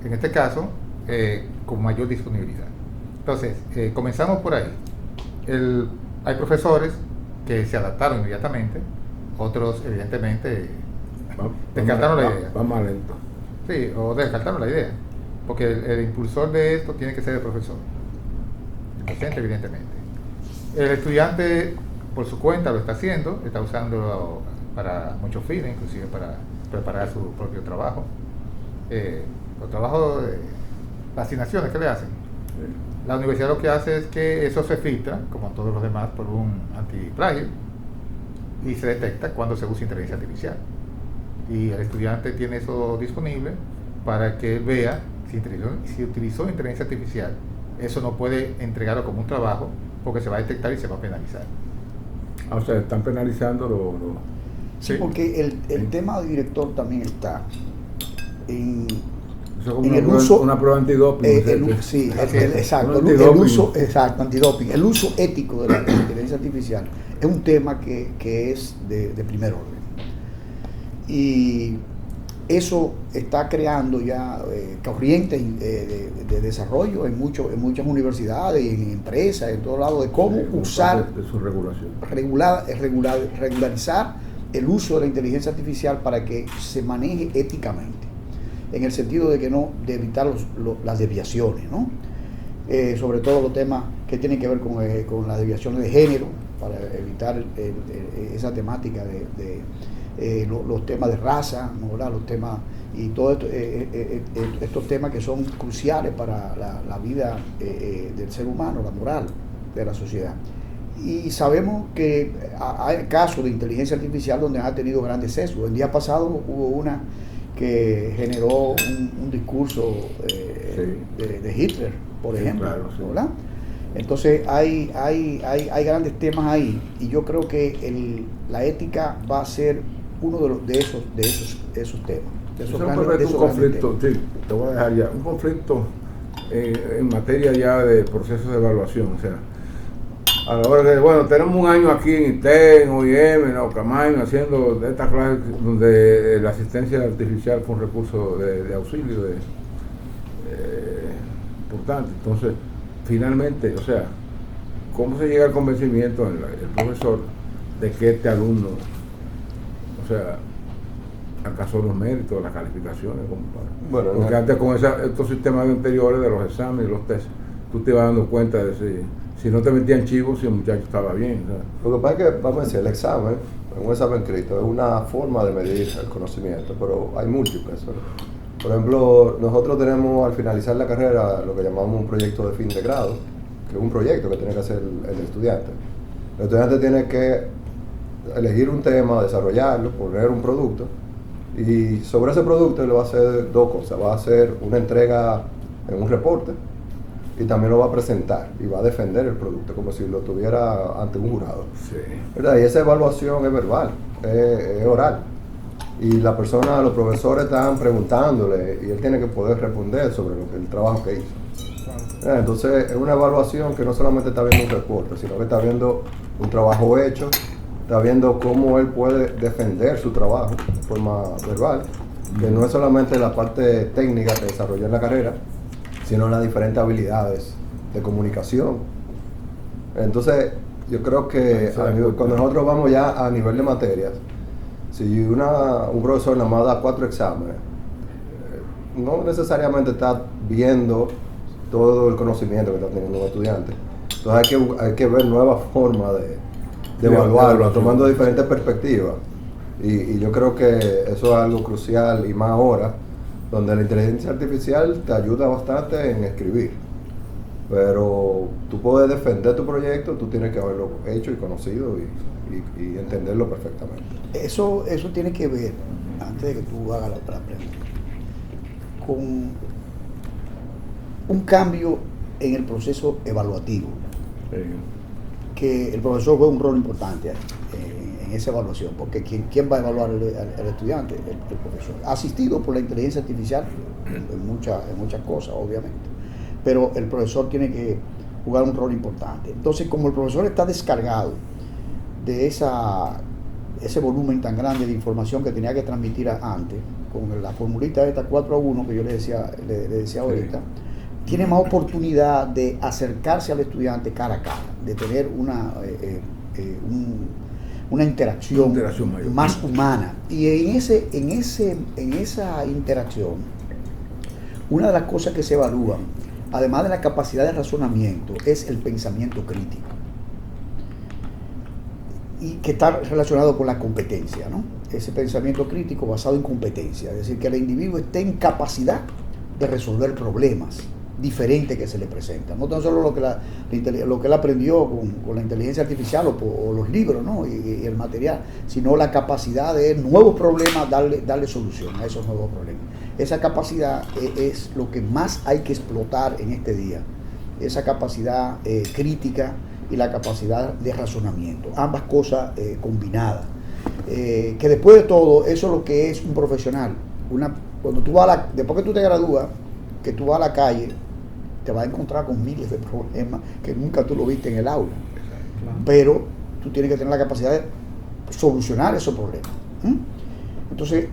en este caso con mayor disponibilidad. Entonces, comenzamos por ahí. Hay profesores que se adaptaron inmediatamente, otros evidentemente descartaron la idea. Va más lento. Sí, o descartaron la idea, porque el impulsor de esto tiene que ser el profesor, el docente evidentemente. El estudiante por su cuenta lo está haciendo, está usándolo para muchos fines, inclusive para preparar su propio trabajo. Los trabajos, las asignaciones que le hacen. La universidad lo que hace es que eso se filtra, como todos los demás, por un antiplagio y se detecta cuando se usa inteligencia artificial. Y el estudiante tiene eso disponible para que él vea si utilizó inteligencia artificial. Eso no puede entregarlo como un trabajo porque se va a detectar y se va a penalizar. O sea, están penalizando Sí, porque el tema del director también está en el uso, una prueba antidoping. Sí, exacto. El uso, exacto, antidoping. El uso ético de la inteligencia artificial es un tema que es de primer orden. Y eso está creando ya corrientes de desarrollo en muchas universidades y en empresas, en todos lados, de cómo usar, de su regulación. Regularizar el uso de la inteligencia artificial para que se maneje éticamente, en el sentido de evitar las desviaciones, ¿no? Sobre todo los temas que tienen que ver con las desviaciones de género, para evitar esa temática de los temas de raza, ¿no? ¿Verdad? Los temas y todos estos temas que son cruciales para la vida del ser humano, la moral de la sociedad. Y sabemos que hay casos de inteligencia artificial donde ha tenido grandes sesgos. El día pasado hubo una que generó un discurso de Hitler, por ejemplo, claro, sí. ¿Verdad? Entonces hay grandes temas ahí, y yo creo que la ética va a ser uno de esos temas. Un conflicto, sí, te voy a dejar ya, un conflicto en materia ya de procesos de evaluación, o sea, a la hora de, bueno, tenemos un año aquí en ITEN, OIM, en Ocamain, haciendo de estas clases donde la asistencia artificial fue un recurso de auxilio importante. Entonces, finalmente, o sea, ¿cómo se llega al convencimiento el profesor de que este alumno, o sea, alcanzó los méritos, las calificaciones? Bueno, porque antes con estos sistemas anteriores de los exámenes y los tests, tú te ibas dando cuenta de si no te metían chivos, si el muchacho estaba bien, ¿sabes? Lo que pasa es que, vamos a decir, el examen, un examen escrito, es una forma de medir el conocimiento, pero hay múltiples, ¿verdad? Por ejemplo, nosotros tenemos al finalizar la carrera lo que llamamos un proyecto de fin de grado, que es un proyecto que tiene que hacer el estudiante. El estudiante tiene que elegir un tema, desarrollarlo, poner un producto, y sobre ese producto él va a hacer dos cosas. Va a hacer una entrega en un reporte y también lo va a presentar y va a defender el producto como si lo tuviera ante un jurado. Sí. ¿Verdad? Y esa evaluación es verbal, es oral. Y los profesores están preguntándole y él tiene que poder responder sobre el trabajo que hizo. Entonces es una evaluación que no solamente está viendo un reporte, sino que está viendo un trabajo hecho, está viendo cómo él puede defender su trabajo de forma verbal, que no es solamente la parte técnica que desarrolló en la carrera, sino las diferentes habilidades de comunicación. Entonces yo creo que cuando nosotros vamos ya a nivel de materias, si un profesor nada más da 4 exámenes, no necesariamente está viendo todo el conocimiento que está teniendo un estudiante. Entonces hay que ver nuevas formas de evaluarlo, tomando diferentes perspectivas. Y yo creo que eso es algo crucial, y más ahora, donde la inteligencia artificial te ayuda bastante en escribir. Pero tú puedes defender tu proyecto, tú tienes que haberlo hecho y conocido y entenderlo perfectamente. Eso tiene que ver, antes de que tú hagas la pregunta, con un cambio en el proceso evaluativo, que el profesor juega un rol importante en esa evaluación, porque ¿quién va a evaluar al estudiante? El profesor, asistido por la inteligencia artificial en muchas cosas, obviamente, pero el profesor tiene que jugar un rol importante. Entonces, como el profesor está descargado de ese volumen tan grande de información que tenía que transmitir antes, con la formulita esta 4-1 que yo le decía ahorita, tiene más oportunidad de acercarse al estudiante cara a cara, de tener una interacción mayor, más humana. Y en esa interacción, una de las cosas que se evalúan, además de la capacidad de razonamiento, es el pensamiento crítico, y que está relacionado con la competencia, ¿no? Ese pensamiento crítico basado en competencia, es decir, que el individuo esté en capacidad de resolver problemas diferentes que se le presentan, no tan solo lo que él aprendió con la inteligencia artificial o los libros, ¿no? y el material, sino la capacidad de nuevos problemas, darle solución a esos nuevos problemas. Esa capacidad es lo que más hay que explotar en este día, esa capacidad crítica y la capacidad de razonamiento, ambas cosas combinadas, que después de todo eso es lo que es un profesional. Cuando tú después que tú te gradúas, que tú vas a la calle, te vas a encontrar con miles de problemas que nunca tú lo viste en el aula, pero tú tienes que tener la capacidad de solucionar esos problemas. Entonces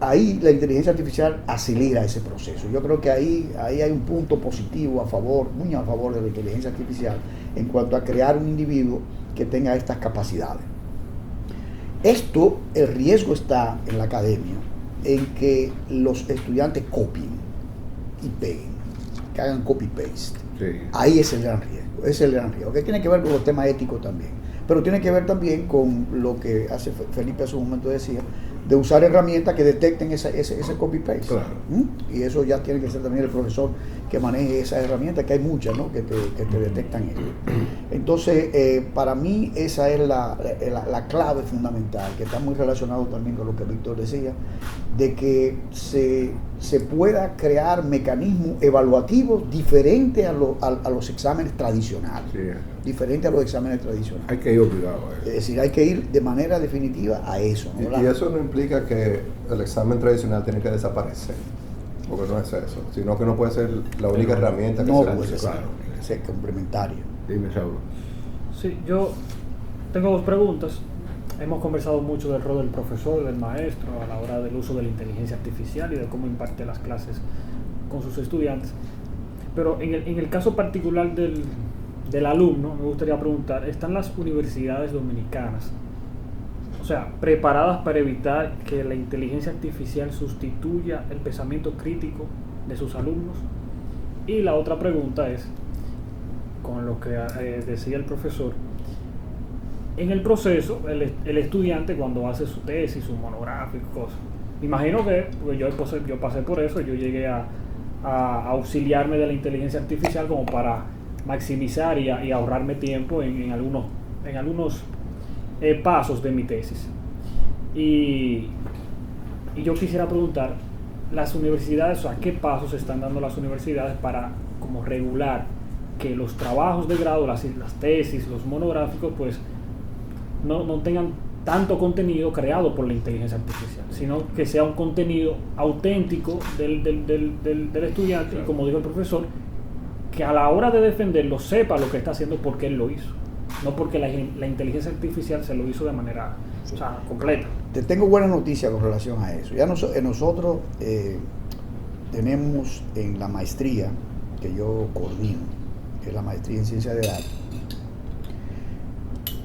ahí la inteligencia artificial acelera ese proceso. Yo creo que ahí hay un punto positivo muy a favor de la inteligencia artificial en cuanto a crear un individuo que tenga estas capacidades. El riesgo está en la academia en que los estudiantes copien y peguen, que hagan copy-paste. Sí. Ahí es el gran riesgo, que tiene que ver con los temas éticos también, pero tiene que ver también con lo que hace Felipe hace un momento decía, de usar herramientas que detecten ese copy-paste. Claro. Y eso ya tiene que ser también el profesor que maneje esas herramientas, que hay muchas, ¿no? que te detectan eso. Entonces, para mí esa es la clave fundamental, que está muy relacionado también con lo que Víctor decía, de que se pueda crear mecanismos evaluativos diferentes a los exámenes tradicionales. Sí. Diferente a los exámenes tradicionales. Hay que ir obligado a eso. Es decir, hay que ir de manera definitiva a eso, ¿no? Y eso no implica que el examen tradicional tiene que desaparecer, porque no es eso, sino que no puede ser la única herramienta que no se puede use. ser, ser complementario. Dime, Saulo. Sí, yo tengo dos preguntas. Hemos conversado mucho del rol del profesor, del maestro, a la hora del uso de la inteligencia artificial y de cómo imparte las clases con sus estudiantes. Pero en el caso particular del alumno, me gustaría preguntar, ¿están las universidades dominicanas, o sea, preparadas para evitar que la inteligencia artificial sustituya el pensamiento crítico de sus alumnos? Y la otra pregunta es, con lo que decía el profesor, en el proceso, el estudiante cuando hace su tesis, su monográfico, cosas, me imagino que, pues yo pasé por eso, yo llegué a auxiliarme de la inteligencia artificial como para maximizar y ahorrarme tiempo en algunos pasos de mi tesis. Y yo quisiera preguntar, las universidades, o sea, ¿qué pasos están dando las universidades para como regular que los trabajos de grado, las tesis, los monográficos, pues no tengan tanto contenido creado por la inteligencia artificial, sino que sea un contenido auténtico del estudiante, y como dijo el profesor, que a la hora de defenderlo sepa lo que está haciendo porque él lo hizo, no porque la inteligencia artificial se lo hizo de manera completa. Te tengo buenas noticias con relación a eso. Ya nosotros tenemos en la maestría que yo coordino, que es la maestría en ciencia de datos,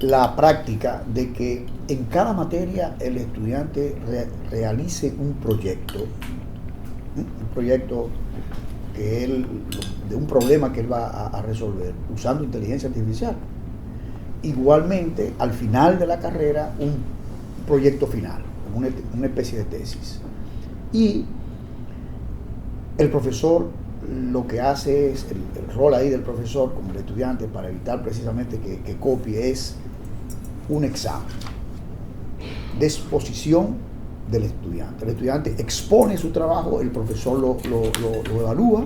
la práctica de que en cada materia el estudiante realice un proyecto de un problema que él va a resolver usando inteligencia artificial. Igualmente, al final de la carrera, proyecto final, como una especie de tesis. Y el profesor lo que hace es, el rol ahí del profesor como el estudiante, para evitar precisamente que copie, es un examen de exposición del estudiante. El estudiante expone su trabajo, el profesor lo evalúa,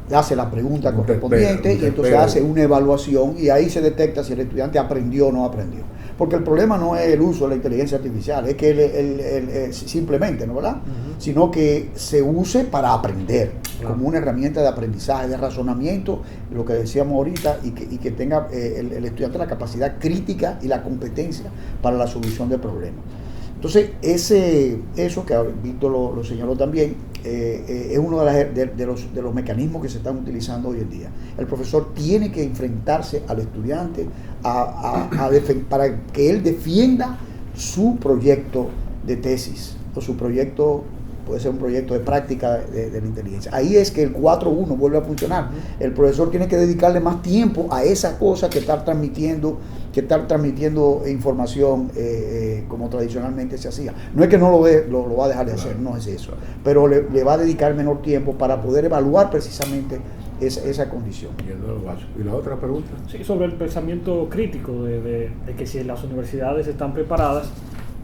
le hace la pregunta correspondiente y entonces hace una evaluación y ahí se detecta si el estudiante aprendió o no aprendió. Porque el problema no es el uso de la inteligencia artificial, es que simplemente, ¿no, verdad? Sino que se use para aprender, como una herramienta de aprendizaje, de razonamiento, lo que decíamos ahorita, y que tenga el estudiante la capacidad crítica y la competencia para la solución del problema. Entonces, eso que Víctor lo señaló también, es uno de los mecanismos que se están utilizando hoy en día. El profesor tiene que enfrentarse al estudiante para que él defienda su proyecto de tesis o su proyecto, puede ser un proyecto de práctica de la inteligencia. Ahí es que el 4-1 vuelve a funcionar. El profesor tiene que dedicarle más tiempo a esa cosa que estar transmitiendo información como tradicionalmente se hacía. No es que no lo va a dejar de hacer, no es eso, pero le va a dedicar menor tiempo para poder evaluar precisamente esa condición. ¿Y la otra pregunta? Sí, sobre el pensamiento crítico, de que si las universidades están preparadas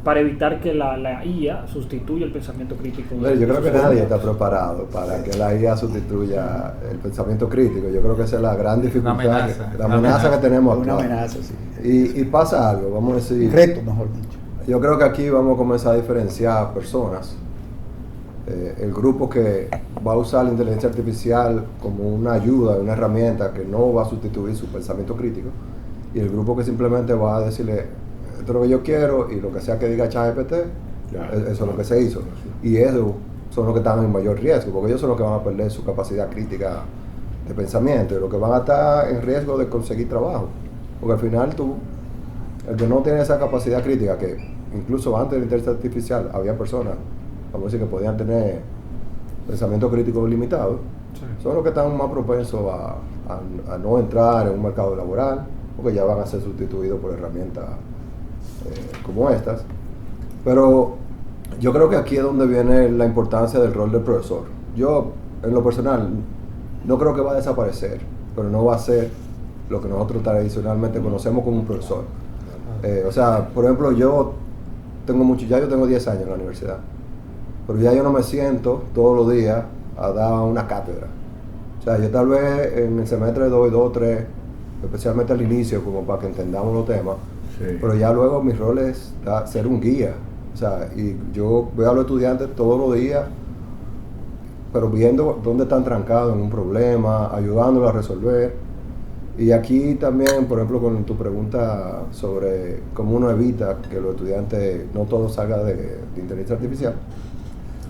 para evitar que la IA sustituya el pensamiento crítico. Yo creo que nadie está preparado para que la IA sustituya el pensamiento crítico. Yo creo que esa es la gran dificultad, la amenaza que tenemos actual. Una amenaza, sí. Y pasa algo, vamos a decir... Reto, mejor dicho. Yo creo que aquí vamos a comenzar a diferenciar personas. El grupo que va a usar la inteligencia artificial como una ayuda, una herramienta que no va a sustituir su pensamiento crítico, y el grupo que simplemente va a decirle: esto es lo que yo quiero, y lo que sea que diga ChatGPT, eso es lo que se hizo. Y ellos son los que están en mayor riesgo, porque ellos son los que van a perder su capacidad crítica de pensamiento, y los que van a estar en riesgo de conseguir trabajo. Porque al final el que no tiene esa capacidad crítica, que incluso antes de la inteligencia artificial había personas, vamos a decir, que podían tener pensamiento crítico limitado, son los que están más propensos a no entrar en un mercado laboral, porque ya van a ser sustituidos por herramientas como estas. Pero yo creo que aquí es donde viene la importancia del rol del profesor. Yo, en lo personal, no creo que va a desaparecer, pero no va a ser lo que nosotros tradicionalmente conocemos como un profesor. O sea, por ejemplo, yo tengo 10 años en la universidad, pero ya yo no me siento todos los días a dar una cátedra. O sea, yo tal vez en el semestre doy 2 o 3, especialmente al inicio, como para que entendamos los temas. Sí. Pero ya luego mi rol es ser un guía. O sea, y yo veo a los estudiantes todos los días, pero viendo dónde están trancados en un problema, ayudándolos a resolver. Y aquí también, por ejemplo, con tu pregunta sobre cómo uno evita que los estudiantes no todo salga de inteligencia artificial.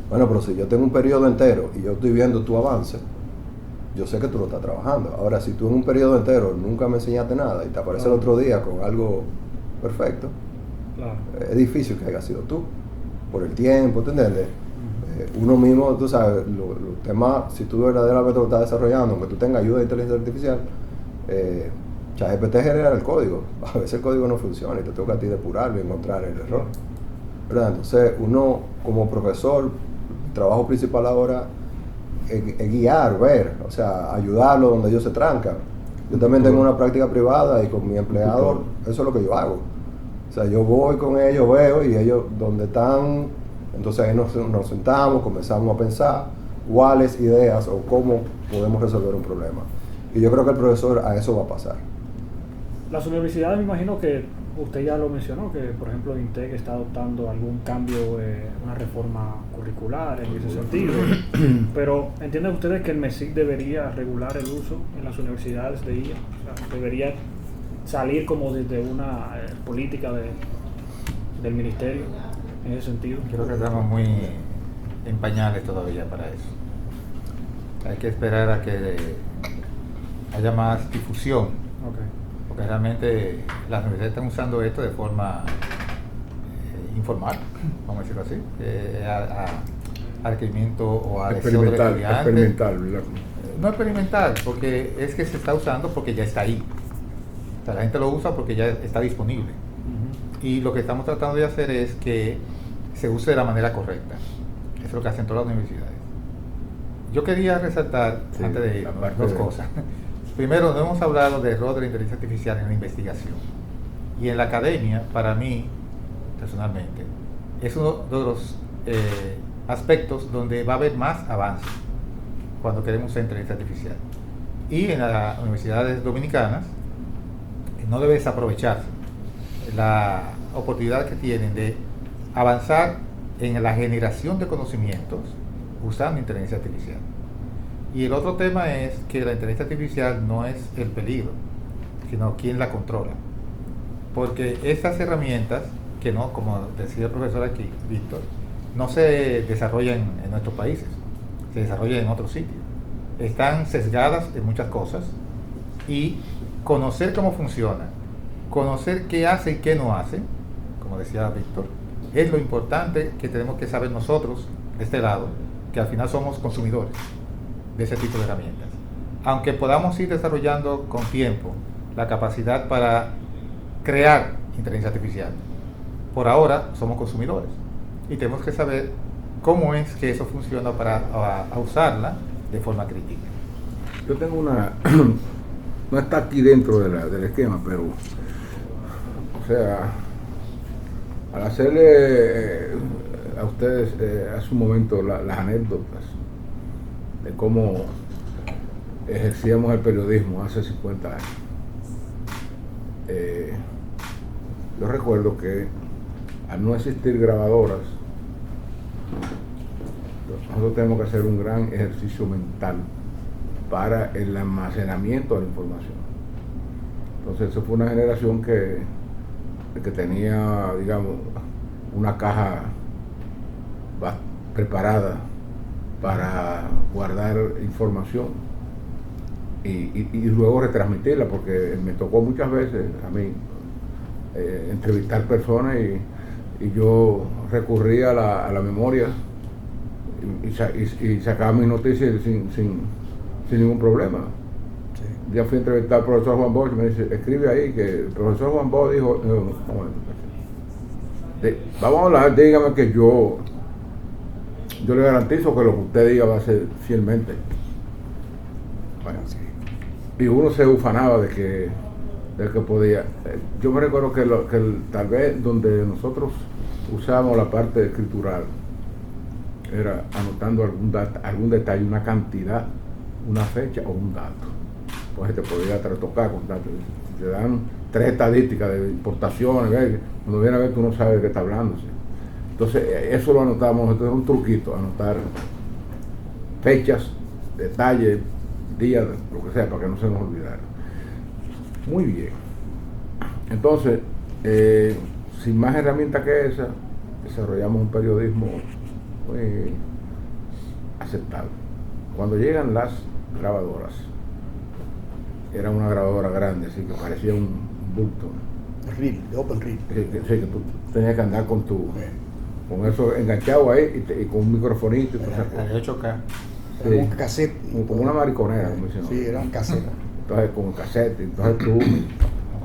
Bueno, pero si yo tengo un periodo entero y yo estoy viendo tu avance, yo sé que tú lo estás trabajando. Ahora, si tú en un periodo entero nunca me enseñaste nada y te aparece el otro día con algo perfecto, es difícil que haya sido tú, por el tiempo, ¿te entiendes? Uno mismo, tú sabes, los temas, si tú verdaderamente lo estás desarrollando, aunque tú tengas ayuda de inteligencia artificial, ChatGPT genera el código. A veces el código no funciona y te toca a ti depurarlo y encontrar el error, ¿verdad? Entonces, uno como profesor, el trabajo principal ahora es guiar, ver, o sea, ayudarlo donde ellos se trancan. Yo también tengo una práctica privada y con mi empleador, eso es lo que yo hago. O sea, yo voy con ellos, veo, y ellos donde están, entonces ahí nos sentamos, comenzamos a pensar cuáles ideas o cómo podemos resolver un problema. Y yo creo que el profesor a eso va a pasar. Las universidades, me imagino que usted ya lo mencionó, que por ejemplo INTEC está adoptando algún cambio, una reforma curricular en ese sentido, pero ¿entienden ustedes que el MESIC debería regular el uso en las universidades de IA? O sea, debería salir como desde una política del ministerio en ese sentido. Creo que estamos muy en pañales todavía para eso. Hay que esperar a que haya más difusión. Porque realmente las universidades están usando esto de forma informal, vamos a decirlo así, a requerimiento o a experimental, ¿verdad? No experimental, porque es que se está usando porque ya está ahí. O sea, la gente lo usa porque ya está disponible. y lo que estamos tratando de hacer es que se use de la manera correcta. Eso es lo que hacen todas las universidades. Yo quería resaltar, Sí, antes de ir, dos cosas. Primero, no hemos hablado del rol de la inteligencia artificial en la investigación. Y en la academia, para mí, personalmente, es uno de los aspectos donde va a haber más avance cuando queremos usar inteligencia artificial. Y en las universidades dominicanas no debe desaprovecharse la oportunidad que tienen de avanzar en la generación de conocimientos usando inteligencia artificial. Y el otro tema es que la inteligencia artificial no es el peligro, sino quién la controla. Porque estas herramientas, que no, como decía el profesor aquí, Víctor, no se desarrollan en nuestros países, se desarrollan en otros sitios. Están sesgadas en muchas cosas y conocer cómo funciona, conocer qué hace y qué no hace, como decía Víctor, es lo importante que tenemos que saber nosotros, de este lado, que al final somos consumidores de ese tipo de herramientas. Aunque podamos ir desarrollando con tiempo la capacidad para crear inteligencia artificial, por ahora somos consumidores y tenemos que saber cómo es que eso funciona para a usarla de forma crítica. Yo tengo una, no está aquí dentro del esquema, pero, o sea, al hacerle a ustedes hace un momento las anécdotas de cómo ejercíamos el periodismo hace 50 años, yo recuerdo que al no existir grabadoras, nosotros tenemos que hacer un gran ejercicio mental para el almacenamiento de la información. Entonces, eso fue una generación que tenía, digamos, una caja preparada para guardar información y luego retransmitirla, porque me tocó muchas veces a mí entrevistar personas y yo recurría a la memoria y sacaba mis noticias sin ningún problema. Sí. Ya fui a entrevistar al profesor Juan Bosch y me dice, escribe ahí que el profesor Juan Bosch dijo, vamos a hablar, dígame que yo le garantizo que lo que usted diga va a ser fielmente. Bueno, sí. Y uno se ufanaba de que podía. Yo me recuerdo que tal vez donde nosotros usábamos la parte escritural era anotando algún detalle, una cantidad, una fecha o un dato. Pues te podía tocar con datos. Te dan 3 estadísticas de importaciones, ¿ves? Cuando viene a ver tú no sabes de qué está hablando. ¿Sí? Entonces eso lo anotábamos, esto era un truquito, anotar fechas, detalles, días, lo que sea, para que no se nos olvidara. Muy bien. Entonces, sin más herramientas que esa, desarrollamos un periodismo muy aceptable. Cuando llegan las grabadoras, era una grabadora grande, así que parecía un bulto. Reel, de open reel. Sí, que tú tenías que andar con con eso enganchado ahí y con un microfonito y todas esas cosas. De 8K. Sí. Un cassette. Como una mariconera, como dicen. Sí, era un cassette. Entonces con cassette, entonces tú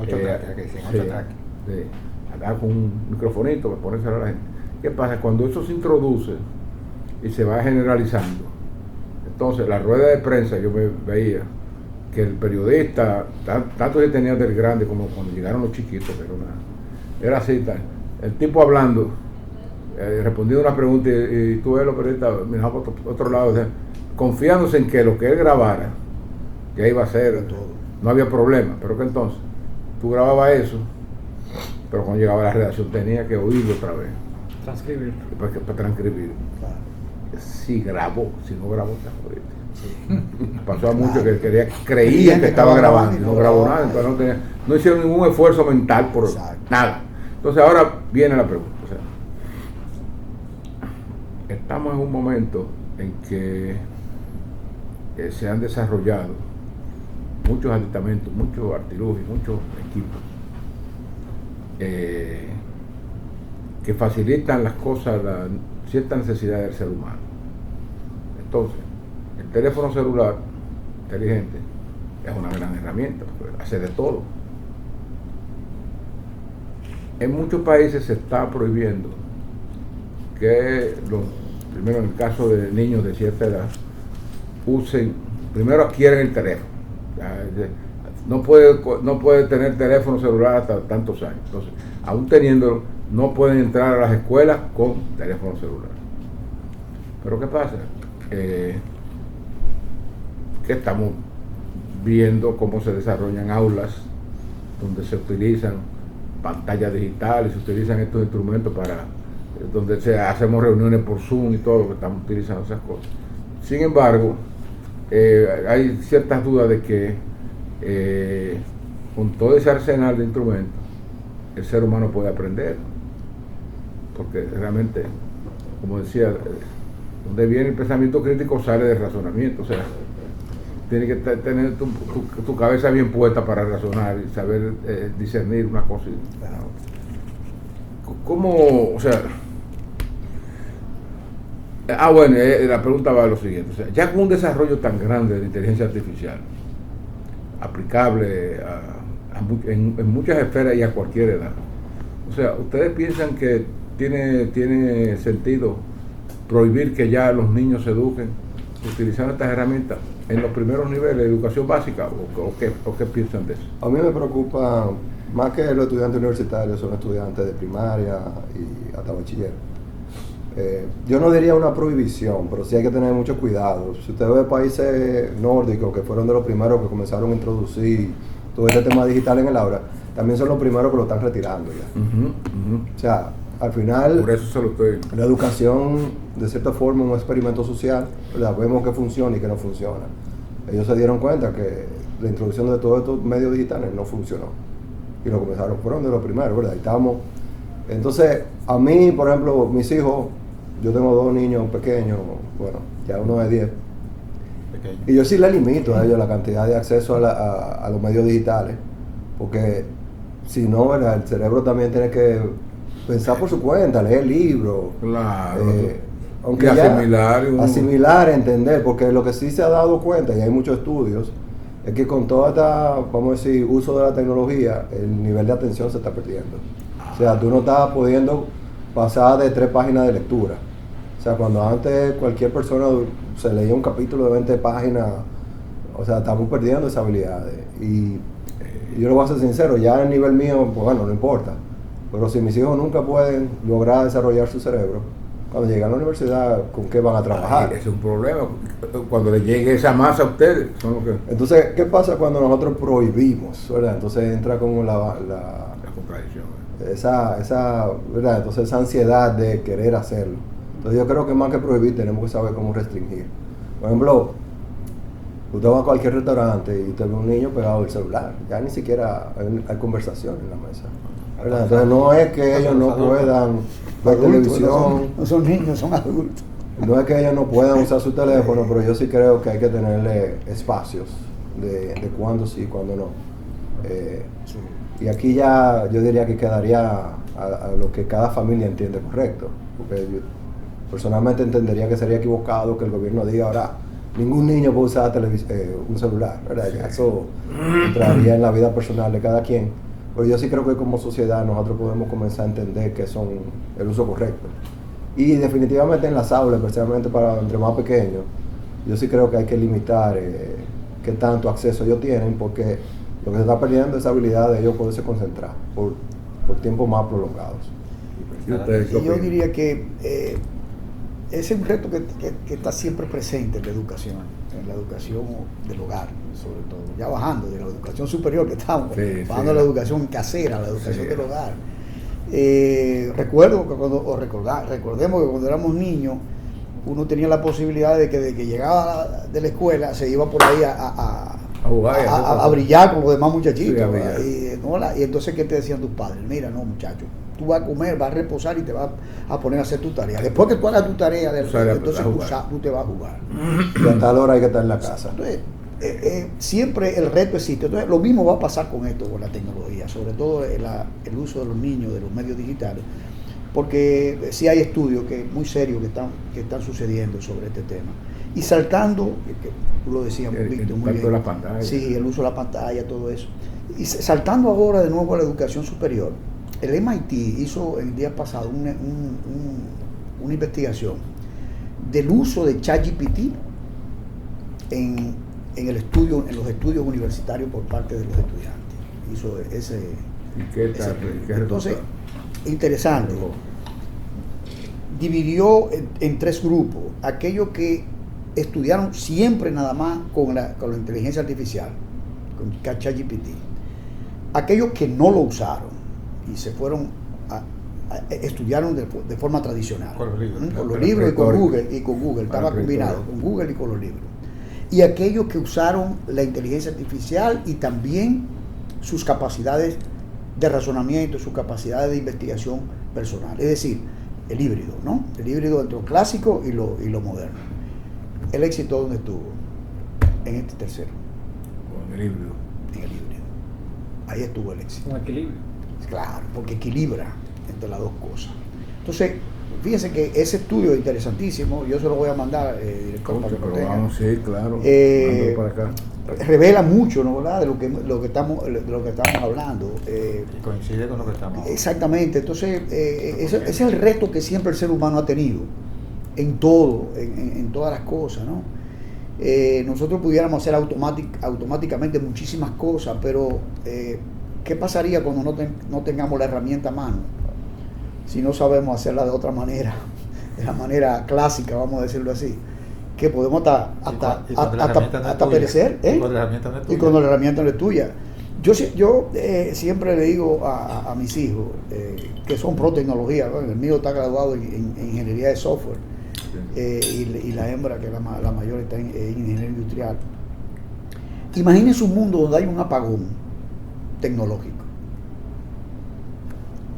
8 tracks, sí, acá con un microfonito que pones a la gente. ¿Qué pasa? Cuando eso se introduce y se va generalizando, entonces la rueda de prensa yo veía que el periodista, tanto que tenía del grande como cuando llegaron los chiquitos, era así, el tipo hablando, respondiendo una pregunta y tú ves los periodistas mirando por otro lado, o sea, confiándose en que lo que él grabara, que iba a ser, no había problema, pero que entonces tú grababas eso, pero cuando llegaba a la redacción tenía que oírlo otra vez. Transcribir. Para transcribir. Claro. Si grabó, si no grabó, está jodido. Sí. Pasó a muchos que creían que estaba grabando y no grabó nada, entonces no hicieron ningún esfuerzo mental por nada. Entonces ahora viene la pregunta. O sea, estamos en un momento en que se han desarrollado muchos aditamentos, muchos artilugios, muchos equipos que facilitan las cosas, ciertas necesidades del ser humano. Entonces, el teléfono celular inteligente es una gran herramienta, porque hace de todo. en muchos países se está prohibiendo que primero en el caso de niños de cierta edad, primero adquieren el teléfono. No puede tener teléfono celular hasta tantos años. Entonces, aún teniéndolo, no pueden entrar a las escuelas con teléfono celular. Pero ¿qué pasa? Que estamos viendo cómo se desarrollan aulas donde se utilizan pantallas digitales, se utilizan estos instrumentos donde hacemos reuniones por Zoom y todo, que estamos utilizando esas cosas. Sin embargo, hay ciertas dudas de que con todo ese arsenal de instrumentos el ser humano puede aprender, porque realmente, como decía, donde viene el pensamiento crítico sale del razonamiento. O sea, tienes que tener tu cabeza bien puesta para razonar y saber discernir una cosa y la otra. ¿Cómo? O sea, bueno, la pregunta va a lo siguiente. O sea, ya con un desarrollo tan grande de la inteligencia artificial, aplicable en muchas esferas y a cualquier edad, o sea, ¿ustedes piensan que tiene sentido prohibir que ya los niños se eduquen utilizando estas herramientas en los primeros niveles de educación básica? ¿O qué piensan de eso? A mí me preocupa más que los estudiantes universitarios, son estudiantes de primaria y hasta bachiller. Yo no diría una prohibición, pero sí hay que tener mucho cuidado. Si usted ve países nórdicos que fueron de los primeros que comenzaron a introducir todo este tema digital en el aula, también son los primeros que lo están retirando ya. O sea, al final, por eso la educación, de cierta forma, es un experimento social, ¿verdad? Vemos que funciona y que no funciona. Ellos se dieron cuenta que la introducción de todos estos medios digitales no funcionó. Y lo comenzaron, fueron de los primeros, ¿verdad? Y estamos. Entonces, a mí, por ejemplo, mis hijos, yo tengo 2 niños pequeños, bueno, ya uno de 10. Pequeño. Y yo sí le limito a ellos la cantidad de acceso a los medios digitales, porque si no, ¿verdad? El cerebro también tiene que pensar por su cuenta, leer libros, claro, aunque y asimilar, entender, porque lo que sí se ha dado cuenta, y hay muchos estudios, es que con toda esta, vamos a decir, uso de la tecnología, el nivel de atención se está perdiendo. O sea, tú no estás pudiendo pasar de 3 páginas de lectura. O sea, cuando antes cualquier persona se leía un capítulo de 20 páginas, o sea, estamos perdiendo esas habilidades. Y yo lo voy a ser sincero, ya el nivel mío, pues bueno, no importa. Pero si mis hijos nunca pueden lograr desarrollar su cerebro, cuando llegan a la universidad, ¿con qué van a trabajar? Es un problema. Cuando le llegue esa masa a ustedes, son lo que... Entonces, ¿qué pasa cuando nosotros prohibimos? ¿Verdad? Entonces entra como la contradicción. ¿Verdad? Entonces esa ansiedad de querer hacerlo. Entonces yo creo que más que prohibir tenemos que saber cómo restringir. Por ejemplo, usted va a cualquier restaurante y usted ve un niño pegado al celular. Ya ni siquiera hay conversación en la mesa, ¿verdad? Entonces no es que ellos no puedan ver televisión. No son niños, son adultos. No es que ellos no puedan usar su teléfono, pero yo sí creo que hay que tenerle espacios de cuándo sí y cuándo no. Y aquí ya yo diría que quedaría a lo que cada familia entiende correcto, porque yo personalmente entendería que sería equivocado que el gobierno diga ahora ningún niño puede usar un celular, ¿verdad? Ya eso entraría en la vida personal de cada quien, pero yo sí creo que como sociedad nosotros podemos comenzar a entender que son el uso correcto. Y definitivamente en las aulas, especialmente para entre más pequeños, yo sí creo que hay que limitar qué tanto acceso ellos tienen, porque lo que se está perdiendo es esa habilidad de ellos poderse concentrar por tiempos más prolongados. Y yo diría que ese es un reto que está siempre presente en la educación del hogar, sobre todo, ya bajando de la educación superior que estamos, bajando a la educación casera, la educación del hogar. Recordemos que cuando éramos niños, uno tenía la posibilidad de que llegaba de la escuela, se iba por ahí a brillar con los demás muchachitos. Y entonces, ¿qué te decían tus padres? Mira, no, muchacho, tú vas a comer, vas a reposar y te vas a poner a hacer tu tarea. Después que tú hagas tu tarea, entonces tú te vas a jugar. Y a tal hora hay que estar en la casa. Entonces, siempre el reto existe. Entonces, lo mismo va a pasar con esto, con la tecnología, sobre todo el uso de los niños, de los medios digitales, porque sí hay estudios muy serios que están sucediendo sobre este tema. Y saltando, que tú lo decías, Víctor, muy bien. La pantalla. Sí, el uso de la pantalla, todo eso. Y saltando ahora de nuevo a la educación superior, el MIT hizo el día pasado una investigación del uso de ChatGPT en los estudios universitarios por parte de los estudiantes. Hizo ese. ¿Y qué tal? Entonces, interesante. Dividió en 3 grupos: aquellos que estudiaron siempre nada más con la inteligencia artificial, con ChatGPT; aquellos que no lo usaron y se fueron estudiaron de forma tradicional, con los libros y con Google, estaba combinado con Google y con los libros; y aquellos que usaron la inteligencia artificial y también sus capacidades de razonamiento, sus capacidades de investigación personal, es decir, el híbrido, ¿no? El híbrido entre lo clásico y lo moderno. El éxito, ¿dónde estuvo? En este tercero. En el híbrido. En el híbrido. Ahí estuvo el éxito. Un equilibrio. Claro, porque equilibra entre las dos cosas. Entonces, fíjense que ese estudio es interesantísimo. Yo se lo voy a mandar, director, para que lo tenga. Vamos, sí, claro. Mándalo para acá. Revela mucho, ¿no? ¿Verdad? De lo que estamos hablando. Y coincide con lo que estamos hablando. Exactamente. Entonces, ese es el reto que siempre el ser humano ha tenido en todo, en todas las cosas, ¿no? Nosotros pudiéramos hacer automáticamente muchísimas cosas, pero ¿qué pasaría cuando no tengamos la herramienta a mano? Si no sabemos hacerla de otra manera, de la manera clásica, vamos a decirlo así, que podemos hasta perecer, ¿eh? Y cuando la herramienta no es tuya. Yo siempre le digo a mis hijos que son pro tecnología, ¿no? El mío está graduado en ingeniería de software, y la hembra, que la mayor, está en ingeniería industrial. Imagínense un mundo donde hay un apagón tecnológico.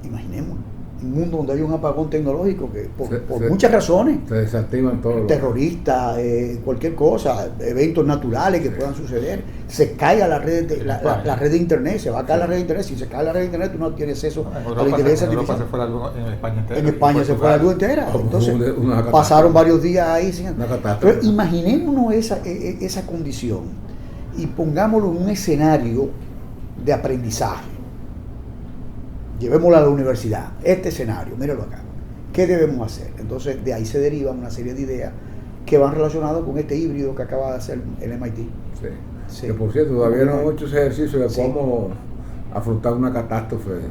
Imaginemos un mundo donde hay un apagón tecnológico que por muchas razones, se desactivan todos terroristas, cualquier cosa, eventos naturales que puedan suceder, se caiga la red de internet, se va a caer la red de internet. Si se cae la red de internet, tú no tienes acceso a la inteligencia artificial. Se fue la luz en España entera. En España se fue la luz entera. Entonces pasaron varios días ahí sin. Pero imaginémonos esa condición y pongámoslo en un escenario de aprendizaje. Llevémoslo a la universidad, este escenario, míralo acá. ¿Qué debemos hacer? Entonces, de ahí se derivan una serie de ideas que van relacionadas con este híbrido que acaba de hacer el MIT. Sí. Que por cierto, todavía no hemos hecho ese ejercicio de cómo afrontar una catástrofe de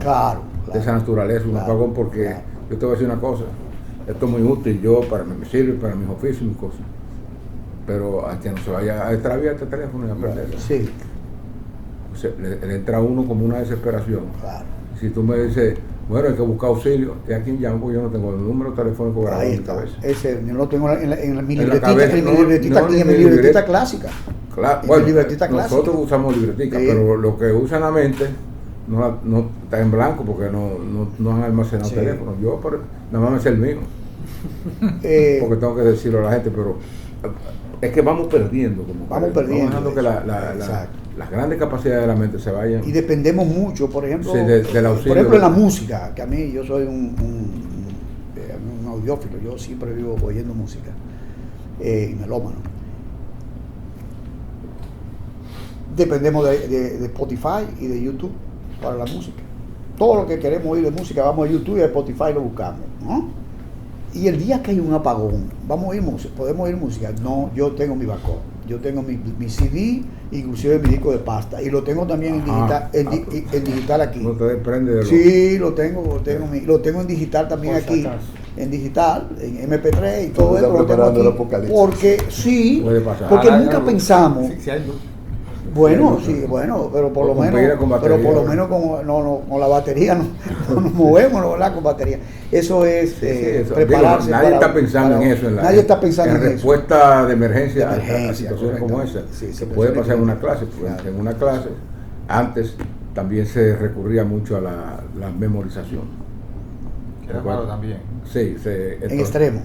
esa naturaleza, un apagón, porque yo te voy a decir una cosa: esto es muy útil, me sirve para mis oficios y mis cosas, pero a que no se vaya a extraviar este teléfono y a perderlo. Sí. Le entra a uno como una desesperación. Claro. Si tú me dices, bueno, hay que buscar auxilio, ¿y a quién llamo? Porque yo no tengo el número telefónico grabado en mi cabeza. Ese yo lo tengo en mi libretita clásica. Claro, bueno, nosotros usamos libretica, pero lo que usan la mente no está en blanco porque no han almacenado teléfono. Yo nada más me sé el mío. Porque tengo que decirlo a la gente, pero es que vamos perdiendo. Vamos dejando que las grandes capacidades de la mente se vayan. Y dependemos mucho, por ejemplo, del auxilio, por ejemplo, en la música, que a mí, yo soy un audiófilo, yo siempre vivo oyendo música, y melómano. Dependemos de Spotify y de YouTube para la música. Todo lo que queremos oír de música, vamos a YouTube y a Spotify lo buscamos, ¿no? Y el día que hay un apagón, podemos oír música. No, yo tengo mi backup, yo tengo mi CD, inclusive mi disco de pasta, y lo tengo también en digital aquí. No te desprende de Sí, lo tengo en digital también aquí, en digital, en MP3 y todo eso lo tengo aquí. Porque nunca pensamos. Si hay luz. Bueno, sí, pero por lo menos con la batería no nos movemos, ¿verdad? Con batería. Eso es prepararse. Nadie está pensando en eso. Nadie está pensando en respuesta de emergencia a situaciones como esa. Se puede pasar en una clase. En una clase, antes también se recurría mucho a la memorización. Era malo también. Sí. En extremo.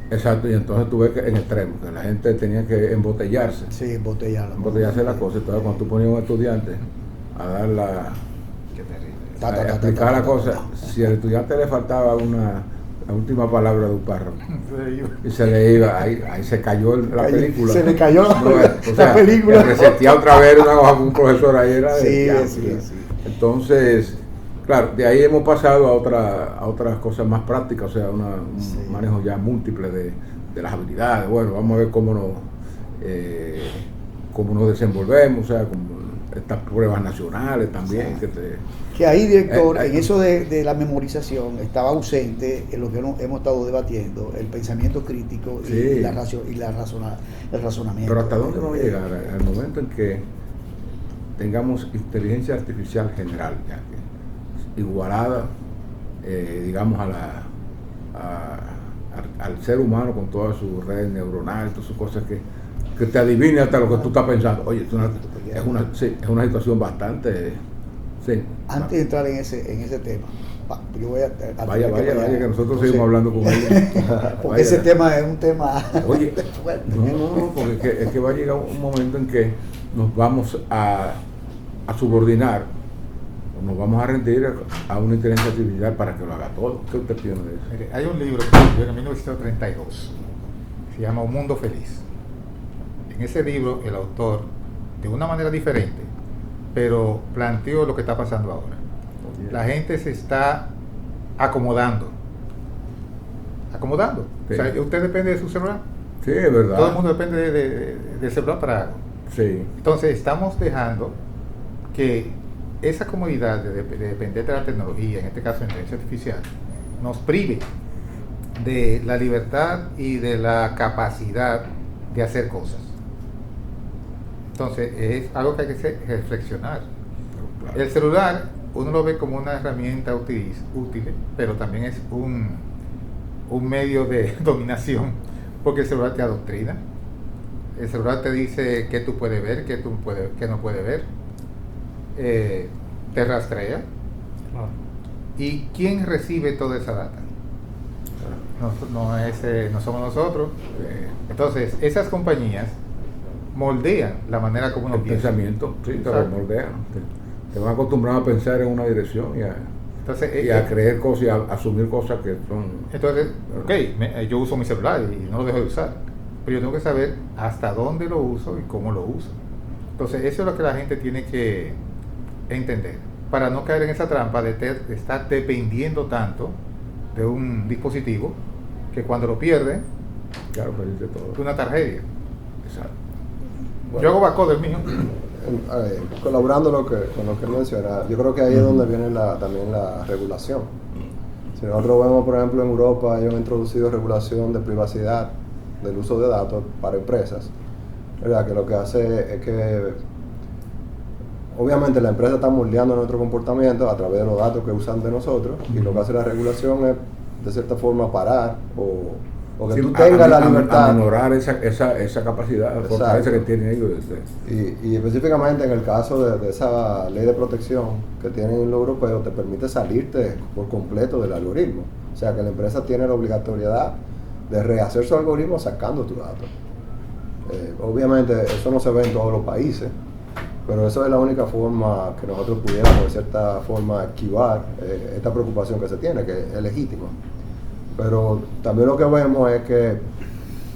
Exacto, y entonces tuve que en extremo, que la gente tenía que embotellarse. Sí, embotellarse la cosa. Entonces cuando tú ponías a un estudiante a dar a explicar la cosa, si al estudiante le faltaba la última palabra de un párrafo y se le iba, ahí se cayó la película. Se le cayó la película. Resetear otra vez una hoja con un profesor ahí era sí. Entonces, Claro, de ahí hemos pasado a otras cosas más prácticas, o sea, un manejo ya múltiple de las habilidades. Bueno, vamos a ver cómo nos desenvolvemos, o sea, como estas pruebas nacionales también. Que ahí, director, en eso de la memorización estaba ausente en lo que hemos estado debatiendo, el pensamiento crítico y el razonamiento. Pero ¿hasta dónde vamos a llegar? Al momento en que tengamos inteligencia artificial general, ya que igualada, digamos, al ser humano con todas sus redes neuronales, todas sus cosas que te adivine hasta lo que tú estás pensando. Oye, es una situación bastante... Sí. Antes de entrar en ese tema, yo voy a... Vaya, que nosotros seguimos hablando con ella. Porque ese tema es un tema... Oye, no, porque es que va a llegar un momento en que nos vamos a subordinar, o nos vamos a rendir a una inteligencia artificial para que lo haga todo. ¿Qué usted piensa de eso? Mire, hay un libro que escribió en 1932, se llama Un Mundo Feliz. En ese libro, el autor, de una manera diferente, pero planteó lo que está pasando ahora. La gente se está acomodando. Sí. O sea, usted depende de su celular. Sí, es verdad. Todo el mundo depende del celular para algo. Sí. Entonces estamos dejando que esa comodidad de depender de la tecnología, en este caso la inteligencia artificial, nos prive de la libertad y de la capacidad de hacer cosas. Entonces es algo que hay que reflexionar. Claro. El celular uno lo ve como una herramienta útil, pero también es un medio de dominación, porque el celular te adoctrina. El celular te dice qué tú puedes ver, qué no puedes ver. Te rastrea. Claro. ¿Y quién recibe toda esa data? No somos nosotros. Entonces, esas compañías moldean la manera como uno piensa. El pensamiento, sí, te lo moldean. Te van acostumbrado a pensar en una dirección y a creer cosas y a asumir cosas que son... Entonces, yo uso mi celular y no lo dejo de usar, pero yo tengo que saber hasta dónde lo uso y cómo lo uso. Entonces, eso es lo que la gente tiene que entender, para no caer en esa trampa de estar dependiendo tanto de un dispositivo que cuando lo pierde, claro, perdiste todo. Es una tragedia. Exacto. Bueno, yo hago backup del mío. Colaborando con lo que menciona, yo creo que ahí es donde viene también la regulación. Si nosotros vemos, por ejemplo, en Europa, ellos han introducido regulación de privacidad del uso de datos para empresas, ¿verdad? Que lo que hace es que obviamente la empresa está moldeando nuestro comportamiento a través de los datos que usan de nosotros, y lo que hace la regulación es de cierta forma parar o que tú tengas la libertad. A minorar esa capacidad, la fortaleza que tienen ellos. Y específicamente en el caso de esa ley de protección que tienen los europeos, te permite salirte por completo del algoritmo. O sea que la empresa tiene la obligatoriedad de rehacer su algoritmo sacando tus datos. Obviamente eso no se ve en todos los países, pero eso es la única forma que nosotros pudiéramos de cierta forma esquivar esta preocupación que se tiene, que es legítima. Pero también lo que vemos es que,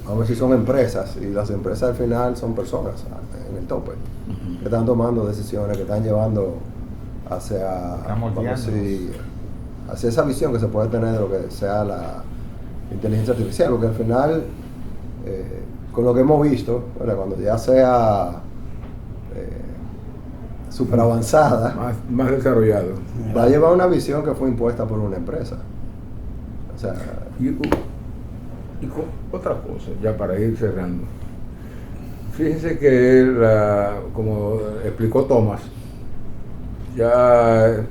a ver si son empresas, y las empresas al final son personas en el tope, que están tomando decisiones, que están llevando hacia esa visión que se puede tener de lo que sea la inteligencia artificial, porque al final, con lo que hemos visto, ¿verdad? Cuando ya sea súper avanzada, más desarrollado, va a llevar una visión que fue impuesta por una empresa. O sea, y otra cosa, ya para ir cerrando. Fíjense que como explicó Tomás, ya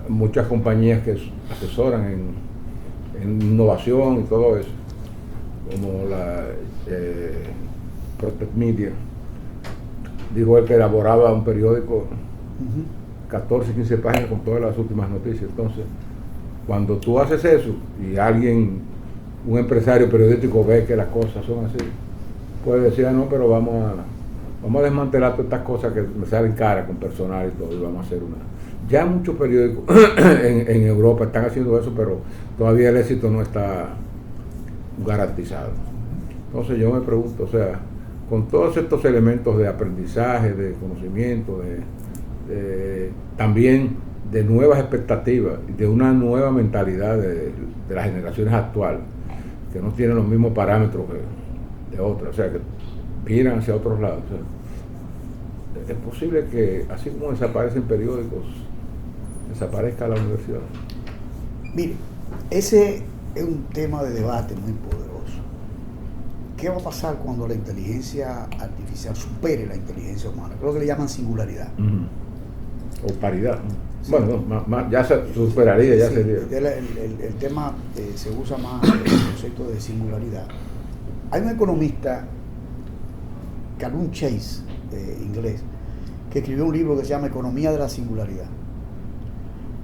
muchas compañías que asesoran en innovación y todo eso, como la Protect Media, dijo él que elaboraba un periódico 14, 15 páginas con todas las últimas noticias. Entonces, cuando tú haces eso y un empresario periodístico ve que las cosas son así, puede decir, no, pero vamos a desmantelar todas estas cosas que me salen caras con personal y todo, y vamos a hacer una... Ya muchos periódicos en Europa están haciendo eso, pero todavía el éxito no está garantizado. Entonces yo me pregunto, o sea, con todos estos elementos de aprendizaje, de conocimiento, también de nuevas expectativas, de una nueva mentalidad de las generaciones actuales, que no tienen los mismos parámetros que de otras, o sea, que miran hacia otros lados. O sea, es posible que, así como desaparecen periódicos, desaparezca la universidad. Mire, ese es un tema de debate muy poderoso. ¿Qué va a pasar cuando la inteligencia artificial supere la inteligencia humana? Creo que le llaman singularidad. O paridad. Sí. Bueno, ya se superaría, ya Sí, sería. el tema se usa más el concepto de singularidad. Hay un economista, Calum Chase, inglés, que escribió un libro que se llama Economía de la Singularidad,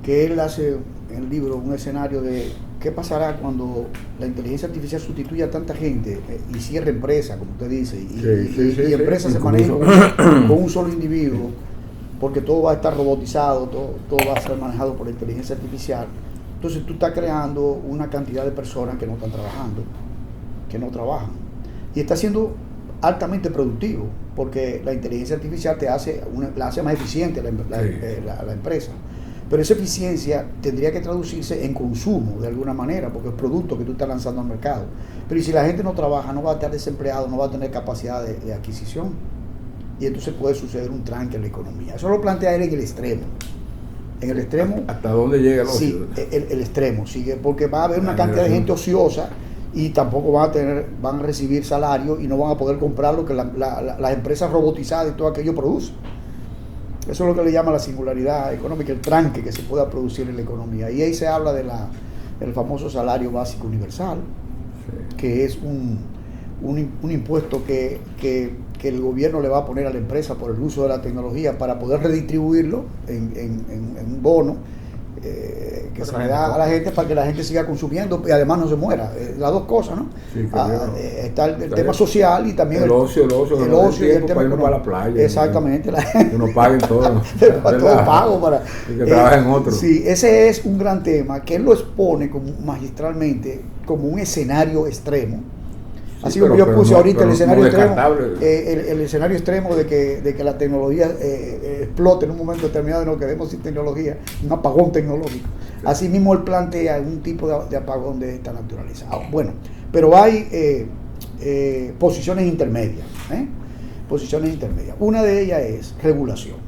que él hace en el libro un escenario de qué pasará cuando la inteligencia artificial sustituya a tanta gente y cierre empresas, como usted dice, y empresas se manejen con un solo individuo, porque todo va a estar robotizado, todo va a ser manejado por la inteligencia artificial. Entonces tú estás creando una cantidad de personas que no están trabajando, que no trabajan, y está siendo altamente productivo, porque la inteligencia artificial la hace más eficiente la empresa. Pero esa eficiencia tendría que traducirse en consumo de alguna manera, porque es producto que tú estás lanzando al mercado. Pero si la gente no trabaja, no va a estar desempleado, no va a tener capacidad de adquisición, y entonces puede suceder un tranque en la economía. Eso lo plantea él en el extremo. En el extremo. ¿Hasta dónde llega el ocio? Sí, el extremo, sigue, porque va a haber una cantidad de gente ociosa y tampoco van a recibir salario y no van a poder comprar lo que las empresas robotizadas y todo aquello producen. Eso es lo que le llama la singularidad económica, el tranque que se pueda producir en la economía. Y ahí se habla del famoso salario básico universal, que es un impuesto que el gobierno le va a poner a la empresa por el uso de la tecnología para poder redistribuirlo en un bono que se le da a la gente para que la gente siga consumiendo y además no se muera. Las dos cosas, ¿no? Sí, está el tema social y también el ocio y el tema para irnos para la playa. Exactamente. Que nos paguen todo. Todo pago para y que trabajen otros. Sí, ese es un gran tema que él lo expone magistralmente como un escenario extremo. Así como yo puse ahorita el escenario extremo, el escenario extremo de que la tecnología explote en un momento determinado y nos quedemos sin tecnología, un apagón tecnológico. Así mismo él plantea un tipo de apagón de esta naturaleza. Bueno, pero hay posiciones intermedias. Posiciones intermedias. Una de ellas es regulación.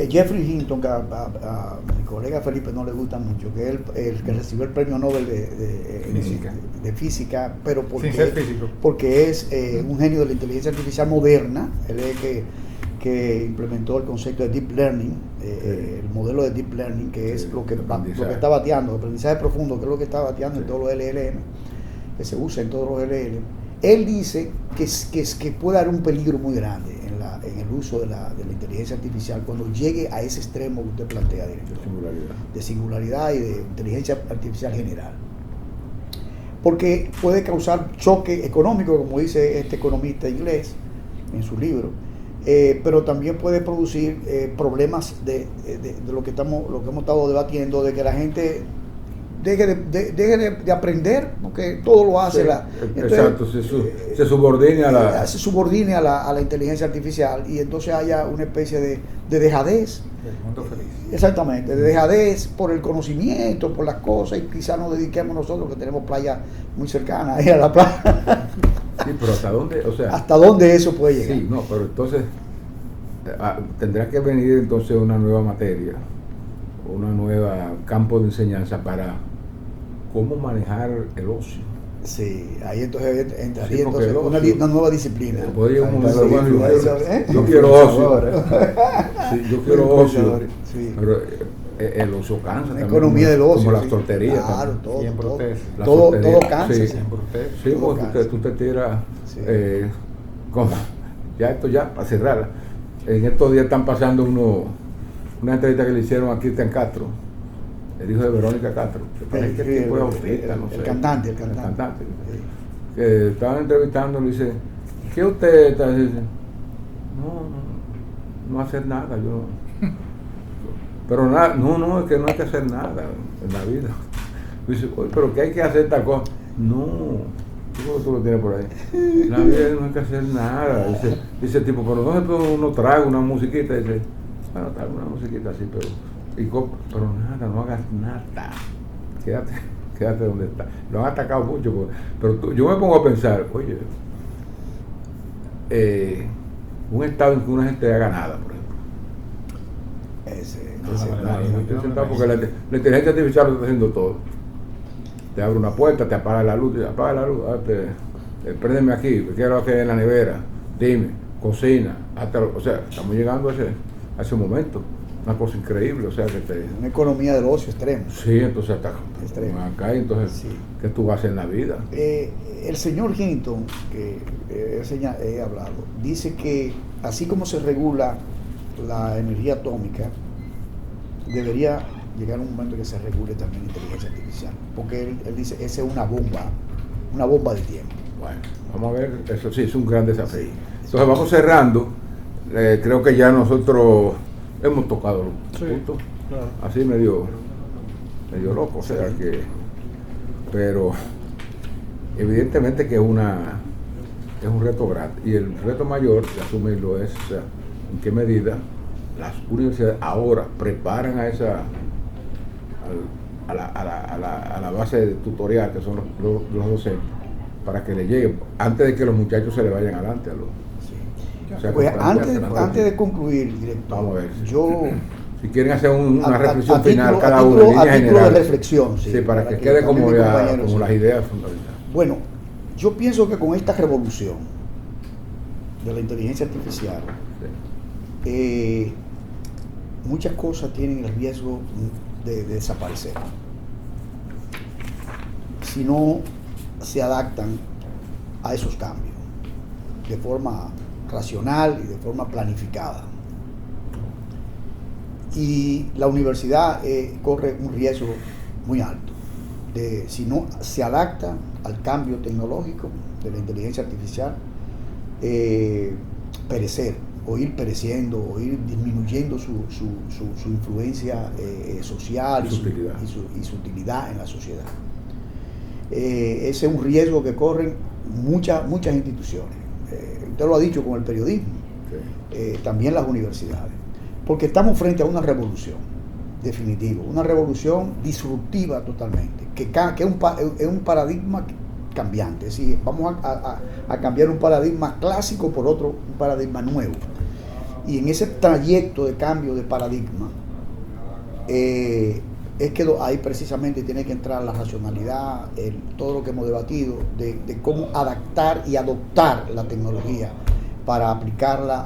Jeffrey Hinton, que a mi colega Felipe no le gusta mucho, que es el que recibió el premio Nobel de física, pero porque es un genio de la inteligencia artificial moderna. Él es que implementó el concepto de Deep Learning, el modelo de Deep Learning, que es lo que está bateando, el aprendizaje profundo, que es lo que está bateando en todos los LLM, que se usa en todos los LLM. Él dice que puede haber un peligro muy grande en el uso de la inteligencia artificial cuando llegue a ese extremo que usted plantea, director, de singularidad y de inteligencia artificial general. Porque puede causar choque económico, como dice este economista inglés en su libro, pero también puede producir problemas de lo que hemos estado debatiendo, de que la gente deje de aprender, porque todo lo hace exacto, se subordine a la inteligencia artificial, y entonces haya una especie de dejadez. El mundo feliz. Exactamente, de dejadez por el conocimiento, por las cosas, y quizás nos dediquemos nosotros, que tenemos playa muy cercana ahí a la playa. Sí, pero ¿hasta dónde? O sea, ¿hasta dónde eso puede llegar? Sí, no, pero entonces tendrá que venir entonces una nueva materia, una nueva campo de enseñanza para cómo manejar el ocio. Sí, ahí entonces entraría Sí, entonces una nueva disciplina. Yo quiero ocio. Sí, yo quiero ocio. Sí. Pero el ocio cansa. La economía del ocio. Como las torterías. Claro, también. todo cansa. Sí, sí, porque tú te tiras. Sí. Ya para cerrar. En estos días están pasando una entrevista que le hicieron a Cristian Castro, el hijo de Verónica Castro, que parece que el tipo es autista, no sé. El cantante. Sí. Que estaban entrevistando, le dice, ¿qué usted está diciendo? No hacer nada, yo pero nada, es que no hay que hacer nada en la vida. Dice, oye, pero ¿qué hay que hacer tal cosa? No, tú lo tienes por ahí. En la vida no hay que hacer nada. Dice el tipo, pero no se puede uno traga una musiquita. Dice, bueno, trae una musiquita así, pero pero nada, no hagas nada. Quédate donde está. Lo han atacado mucho, pero yo me pongo a pensar, oye, un estado en que una gente haga nada, por ejemplo. Porque la inteligencia artificial lo está haciendo todo. Te abre una puerta, te apaga la luz, préndeme aquí, quiero que en la nevera, dime, cocina, o sea, estamos llegando a ese momento. Una cosa increíble, o sea, una economía del ocio extremo. Sí, entonces hasta extremo. Acá, entonces, sí. ¿Qué tú vas a hacer en la vida? El señor Hinton, que he hablado, dice que así como se regula la energía atómica, debería llegar un momento que se regule también la inteligencia artificial, porque él dice, esa es una bomba de tiempo. Bueno, vamos a ver, eso sí, es un gran desafío. Entonces vamos cerrando, creo que ya nosotros hemos tocado los puntos, claro. Así medio loco, o sea que, pero evidentemente que es un reto grande, y el reto mayor de asumirlo es, o sea, en qué medida las universidades ahora preparan a la base tutorial, que son los docentes, para que le lleguen, antes de que los muchachos se le vayan adelante a los... O sea, pues antes de concluir, director, vamos a ver, yo... Si quieren hacer una reflexión final cada uno, en línea general, de reflexión, sí, para que quede como las ideas fundamentales. Bueno, yo pienso que con esta revolución de la inteligencia artificial, sí, muchas cosas tienen el riesgo de desaparecer si no se adaptan a esos cambios de forma racional y de forma planificada. Y la universidad corre un riesgo muy alto de, si no se adapta al cambio tecnológico de la inteligencia artificial, perecer, o ir pereciendo, o ir disminuyendo su influencia social y su utilidad en la sociedad. Ese es un riesgo que corren muchas instituciones. Usted lo ha dicho con el periodismo, también las universidades, porque estamos frente a una revolución definitiva, una revolución disruptiva totalmente, que es un paradigma cambiante, es decir, vamos a cambiar un paradigma clásico por otro, un paradigma nuevo. Y en ese trayecto de cambio de paradigma, es que ahí precisamente tiene que entrar la racionalidad, todo lo que hemos debatido, de cómo adaptar y adoptar la tecnología para aplicarla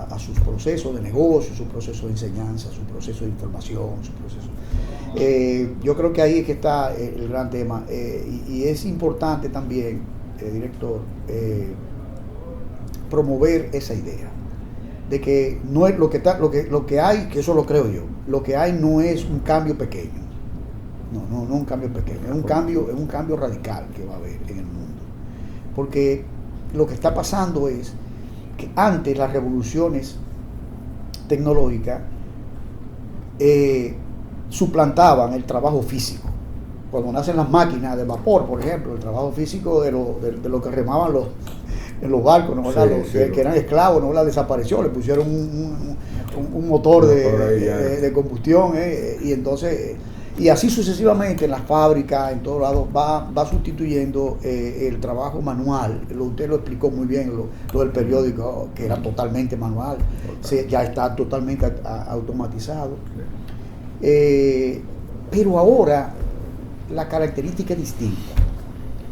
a sus procesos de negocio, su proceso de enseñanza, su proceso de información, su proceso. Yo creo que ahí es que está el gran tema, y es importante también, director, promover esa idea de que no es lo que hay, que eso lo creo yo, lo que hay no es un cambio pequeño, no un cambio pequeño, es un cambio radical que va a haber en el mundo, porque lo que está pasando es que antes las revoluciones tecnológicas suplantaban el trabajo físico. Cuando nacen las máquinas de vapor, por ejemplo, el trabajo físico de lo que remaban en los barcos, ¿no? Que eran esclavos, ¿no? Desapareció, le pusieron un motor de combustión, y entonces, y así sucesivamente en las fábricas, en todos lados, va sustituyendo el trabajo manual. Usted lo explicó muy bien, lo del periódico, que era totalmente manual, ya está totalmente automatizado. Pero ahora la característica es distinta.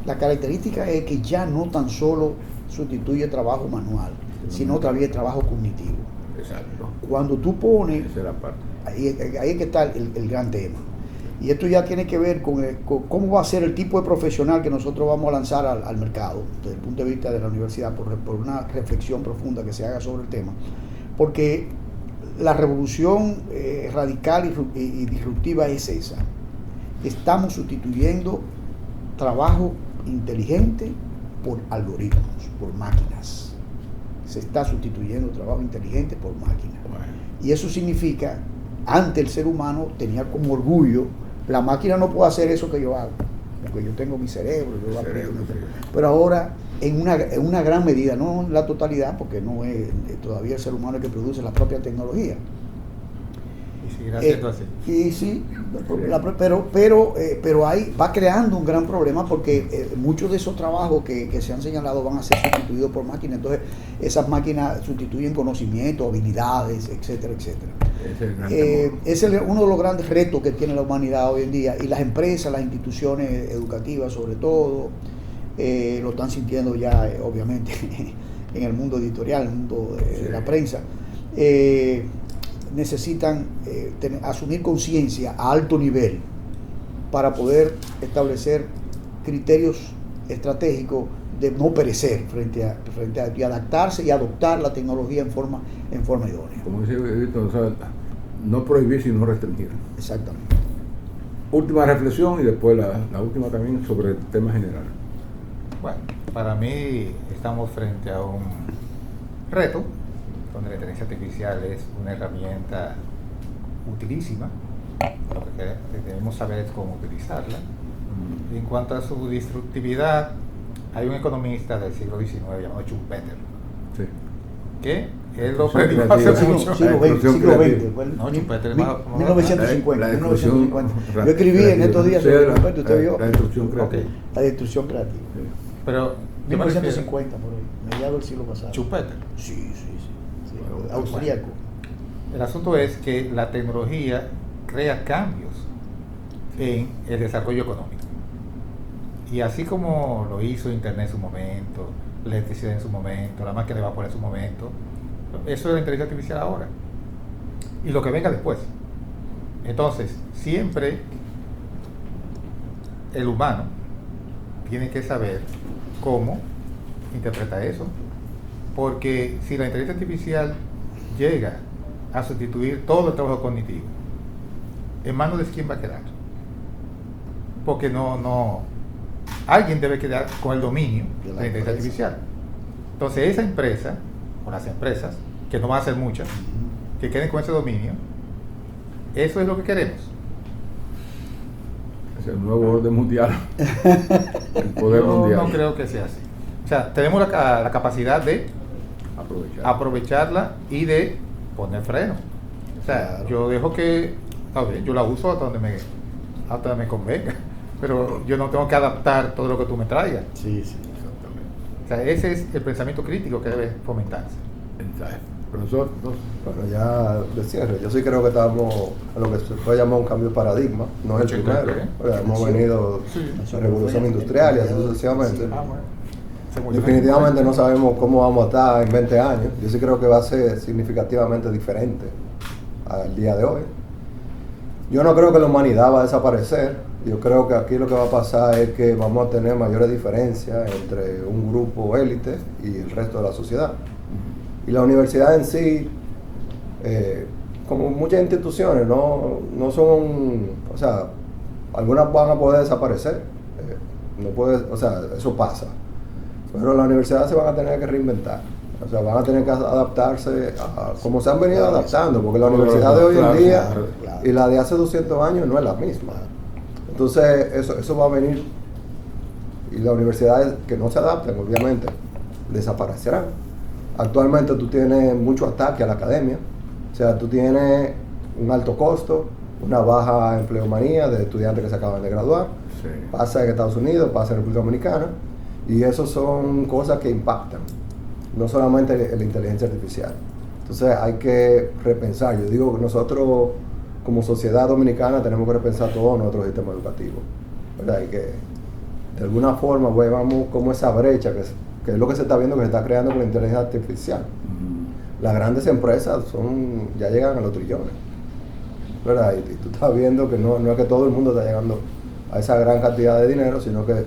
La característica es que ya no tan solo sustituye trabajo manual, sino también trabajo cognitivo. Exacto. Cuando tú pones, esa es la parte. Ahí es que está el gran tema. Y esto ya tiene que ver con cómo va a ser el tipo de profesional que nosotros vamos a lanzar al mercado, desde el punto de vista de la universidad, por una reflexión profunda que se haga sobre el tema. Porque la revolución radical y disruptiva es esa. Estamos sustituyendo trabajo inteligente por algoritmos, por máquinas. Se está sustituyendo trabajo inteligente por máquinas. Bueno. Y eso significa, antes el ser humano tenía como orgullo, la máquina no puede hacer eso que yo hago, porque yo tengo mi cerebro, pero ahora en una gran medida, no en la totalidad, porque no es todavía el ser humano el que produce la propia tecnología. Y seguirá siendo así. Y sí, pero ahí va creando un gran problema porque muchos de esos trabajos que se han señalado van a ser sustituidos por máquinas. Entonces, esas máquinas sustituyen conocimiento, habilidades, etcétera, etcétera. Ese es uno de los grandes retos que tiene la humanidad hoy en día. Y las empresas, las instituciones educativas, sobre todo, lo están sintiendo ya, obviamente, en el mundo editorial, en el mundo de la prensa. Necesitan asumir conciencia a alto nivel para poder establecer criterios estratégicos de no perecer frente a y adaptarse y adoptar la tecnología en forma idónea. Como dice Víctor, o sea, no prohibir sino restringir. Exactamente. Última reflexión y después la última también sobre el tema general. Bueno, para mí estamos frente a un reto donde la inteligencia artificial es una herramienta utilísima. Lo que debemos saber es cómo utilizarla. En cuanto a su destructividad, hay un economista del siglo XIX llamado Schumpeter, Sí. que él lo predijo hace mucho. Siglo XX. No, Schumpeter es más... 1950. La destrucción 1950. Yo escribí en estos días sobre Schumpeter, usted vio. La destrucción creativa. Ok. La destrucción creativa. Sí. Pero yo me refiero- 1950, por ahí, mediados del siglo pasado. Schumpeter. Sí. Austríaco. El asunto es que la tecnología crea cambios en el desarrollo económico. Y así como lo hizo Internet en su momento, la electricidad en su momento, la máquina de vapor en su momento, eso es la inteligencia artificial ahora. Y lo que venga después. Entonces, siempre el humano tiene que saber cómo interpreta eso. Porque si la inteligencia artificial llega a sustituir todo el trabajo cognitivo, ¿en manos de quién va a quedar? Porque alguien debe quedar con el dominio de la inteligencia artificial. Entonces esa empresa, o las empresas, que no van a ser muchas, que queden con ese dominio, eso es lo que queremos. Es el nuevo orden mundial. El poder Yo mundial. no creo que sea así. O sea, tenemos la capacidad de aprovecharla y de poner freno. O sea, Claro. yo dejo que, está bien, yo la uso hasta donde me convenga, pero yo no tengo que adaptar todo lo que tú me traigas. Sí. Exactamente. O sea, ese es el pensamiento crítico que debe fomentarse. Exacto. Profesor, entonces, Bueno, ya de cierre, yo sí creo que estamos en lo que se puede llamar un cambio de paradigma, no es el Mucho primero. cambio, Pues hemos venido de la revolución industrial y así sucesivamente. Definitivamente no sabemos cómo vamos a estar en 20 años. Yo sí creo que va a ser significativamente diferente al día de hoy. Yo no creo que la humanidad va a desaparecer. Yo creo que aquí lo que va a pasar es que vamos a tener mayores diferencias entre un grupo élite y el resto de la sociedad. Y la universidad en sí, como muchas instituciones, no son, o sea, algunas van a poder desaparecer. No puede, o sea, eso pasa. Pero las universidades se van a tener que reinventar. O sea, van a tener que adaptarse a como se han venido adaptando, porque la universidad de hoy en día y la de hace 200 años no es la misma. Entonces, eso va a venir. Y las universidades que no se adapten, obviamente, desaparecerán. Actualmente tú tienes mucho ataque a la academia. O sea, tú tienes un alto costo, una baja empleomanía de estudiantes que se acaban de graduar. sí. Pasa en Estados Unidos, pasa en República Dominicana. Y eso son cosas que impactan, no solamente la inteligencia artificial. Entonces hay que repensar. Yo digo que nosotros como sociedad dominicana tenemos que repensar todo nuestro sistema educativo, ¿verdad? Y que de alguna forma vamos como esa brecha que es lo que se está viendo que se está creando con la inteligencia artificial. Las grandes empresas ya llegan a los trillones, ¿verdad? Y tú estás viendo que no es que todo el mundo está llegando a esa gran cantidad de dinero, sino que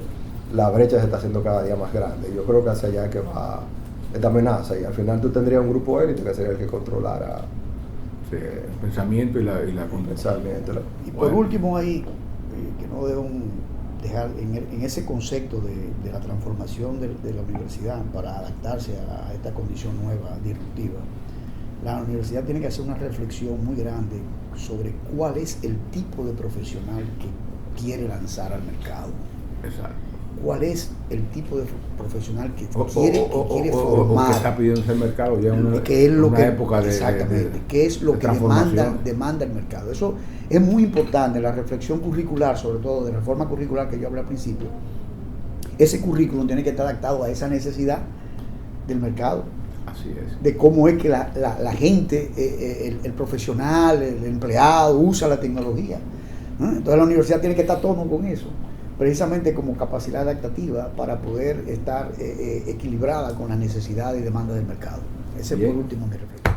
la brecha se está haciendo cada día más grande. Yo creo que hacia allá es que va esta amenaza, y al final tú tendrías un grupo élite que sería el que controlara Sí, el pensamiento y la pensamiento. Y por último ahí, que no debo dejar en ese concepto de la transformación de la universidad para adaptarse a esta condición nueva, disruptiva, la universidad tiene que hacer una reflexión muy grande sobre cuál es el tipo de profesional que quiere lanzar al mercado. Exacto. cuál es el tipo de profesional que O quiere que formar, está pidiendo el mercado ya una, que es lo una que, época de exactamente, qué es lo de que transformación. demanda el mercado. Eso es muy importante, la reflexión curricular, sobre todo de reforma curricular que yo hablé al principio. Ese currículum tiene que estar adaptado a esa necesidad del mercado, Así es. de cómo es que la gente, el profesional, el empleado usa la tecnología. Entonces la universidad tiene que estar a tono con eso, precisamente como capacidad adaptativa para poder estar equilibrada con las necesidades y demandas del mercado. Ese es por último mi reflexión.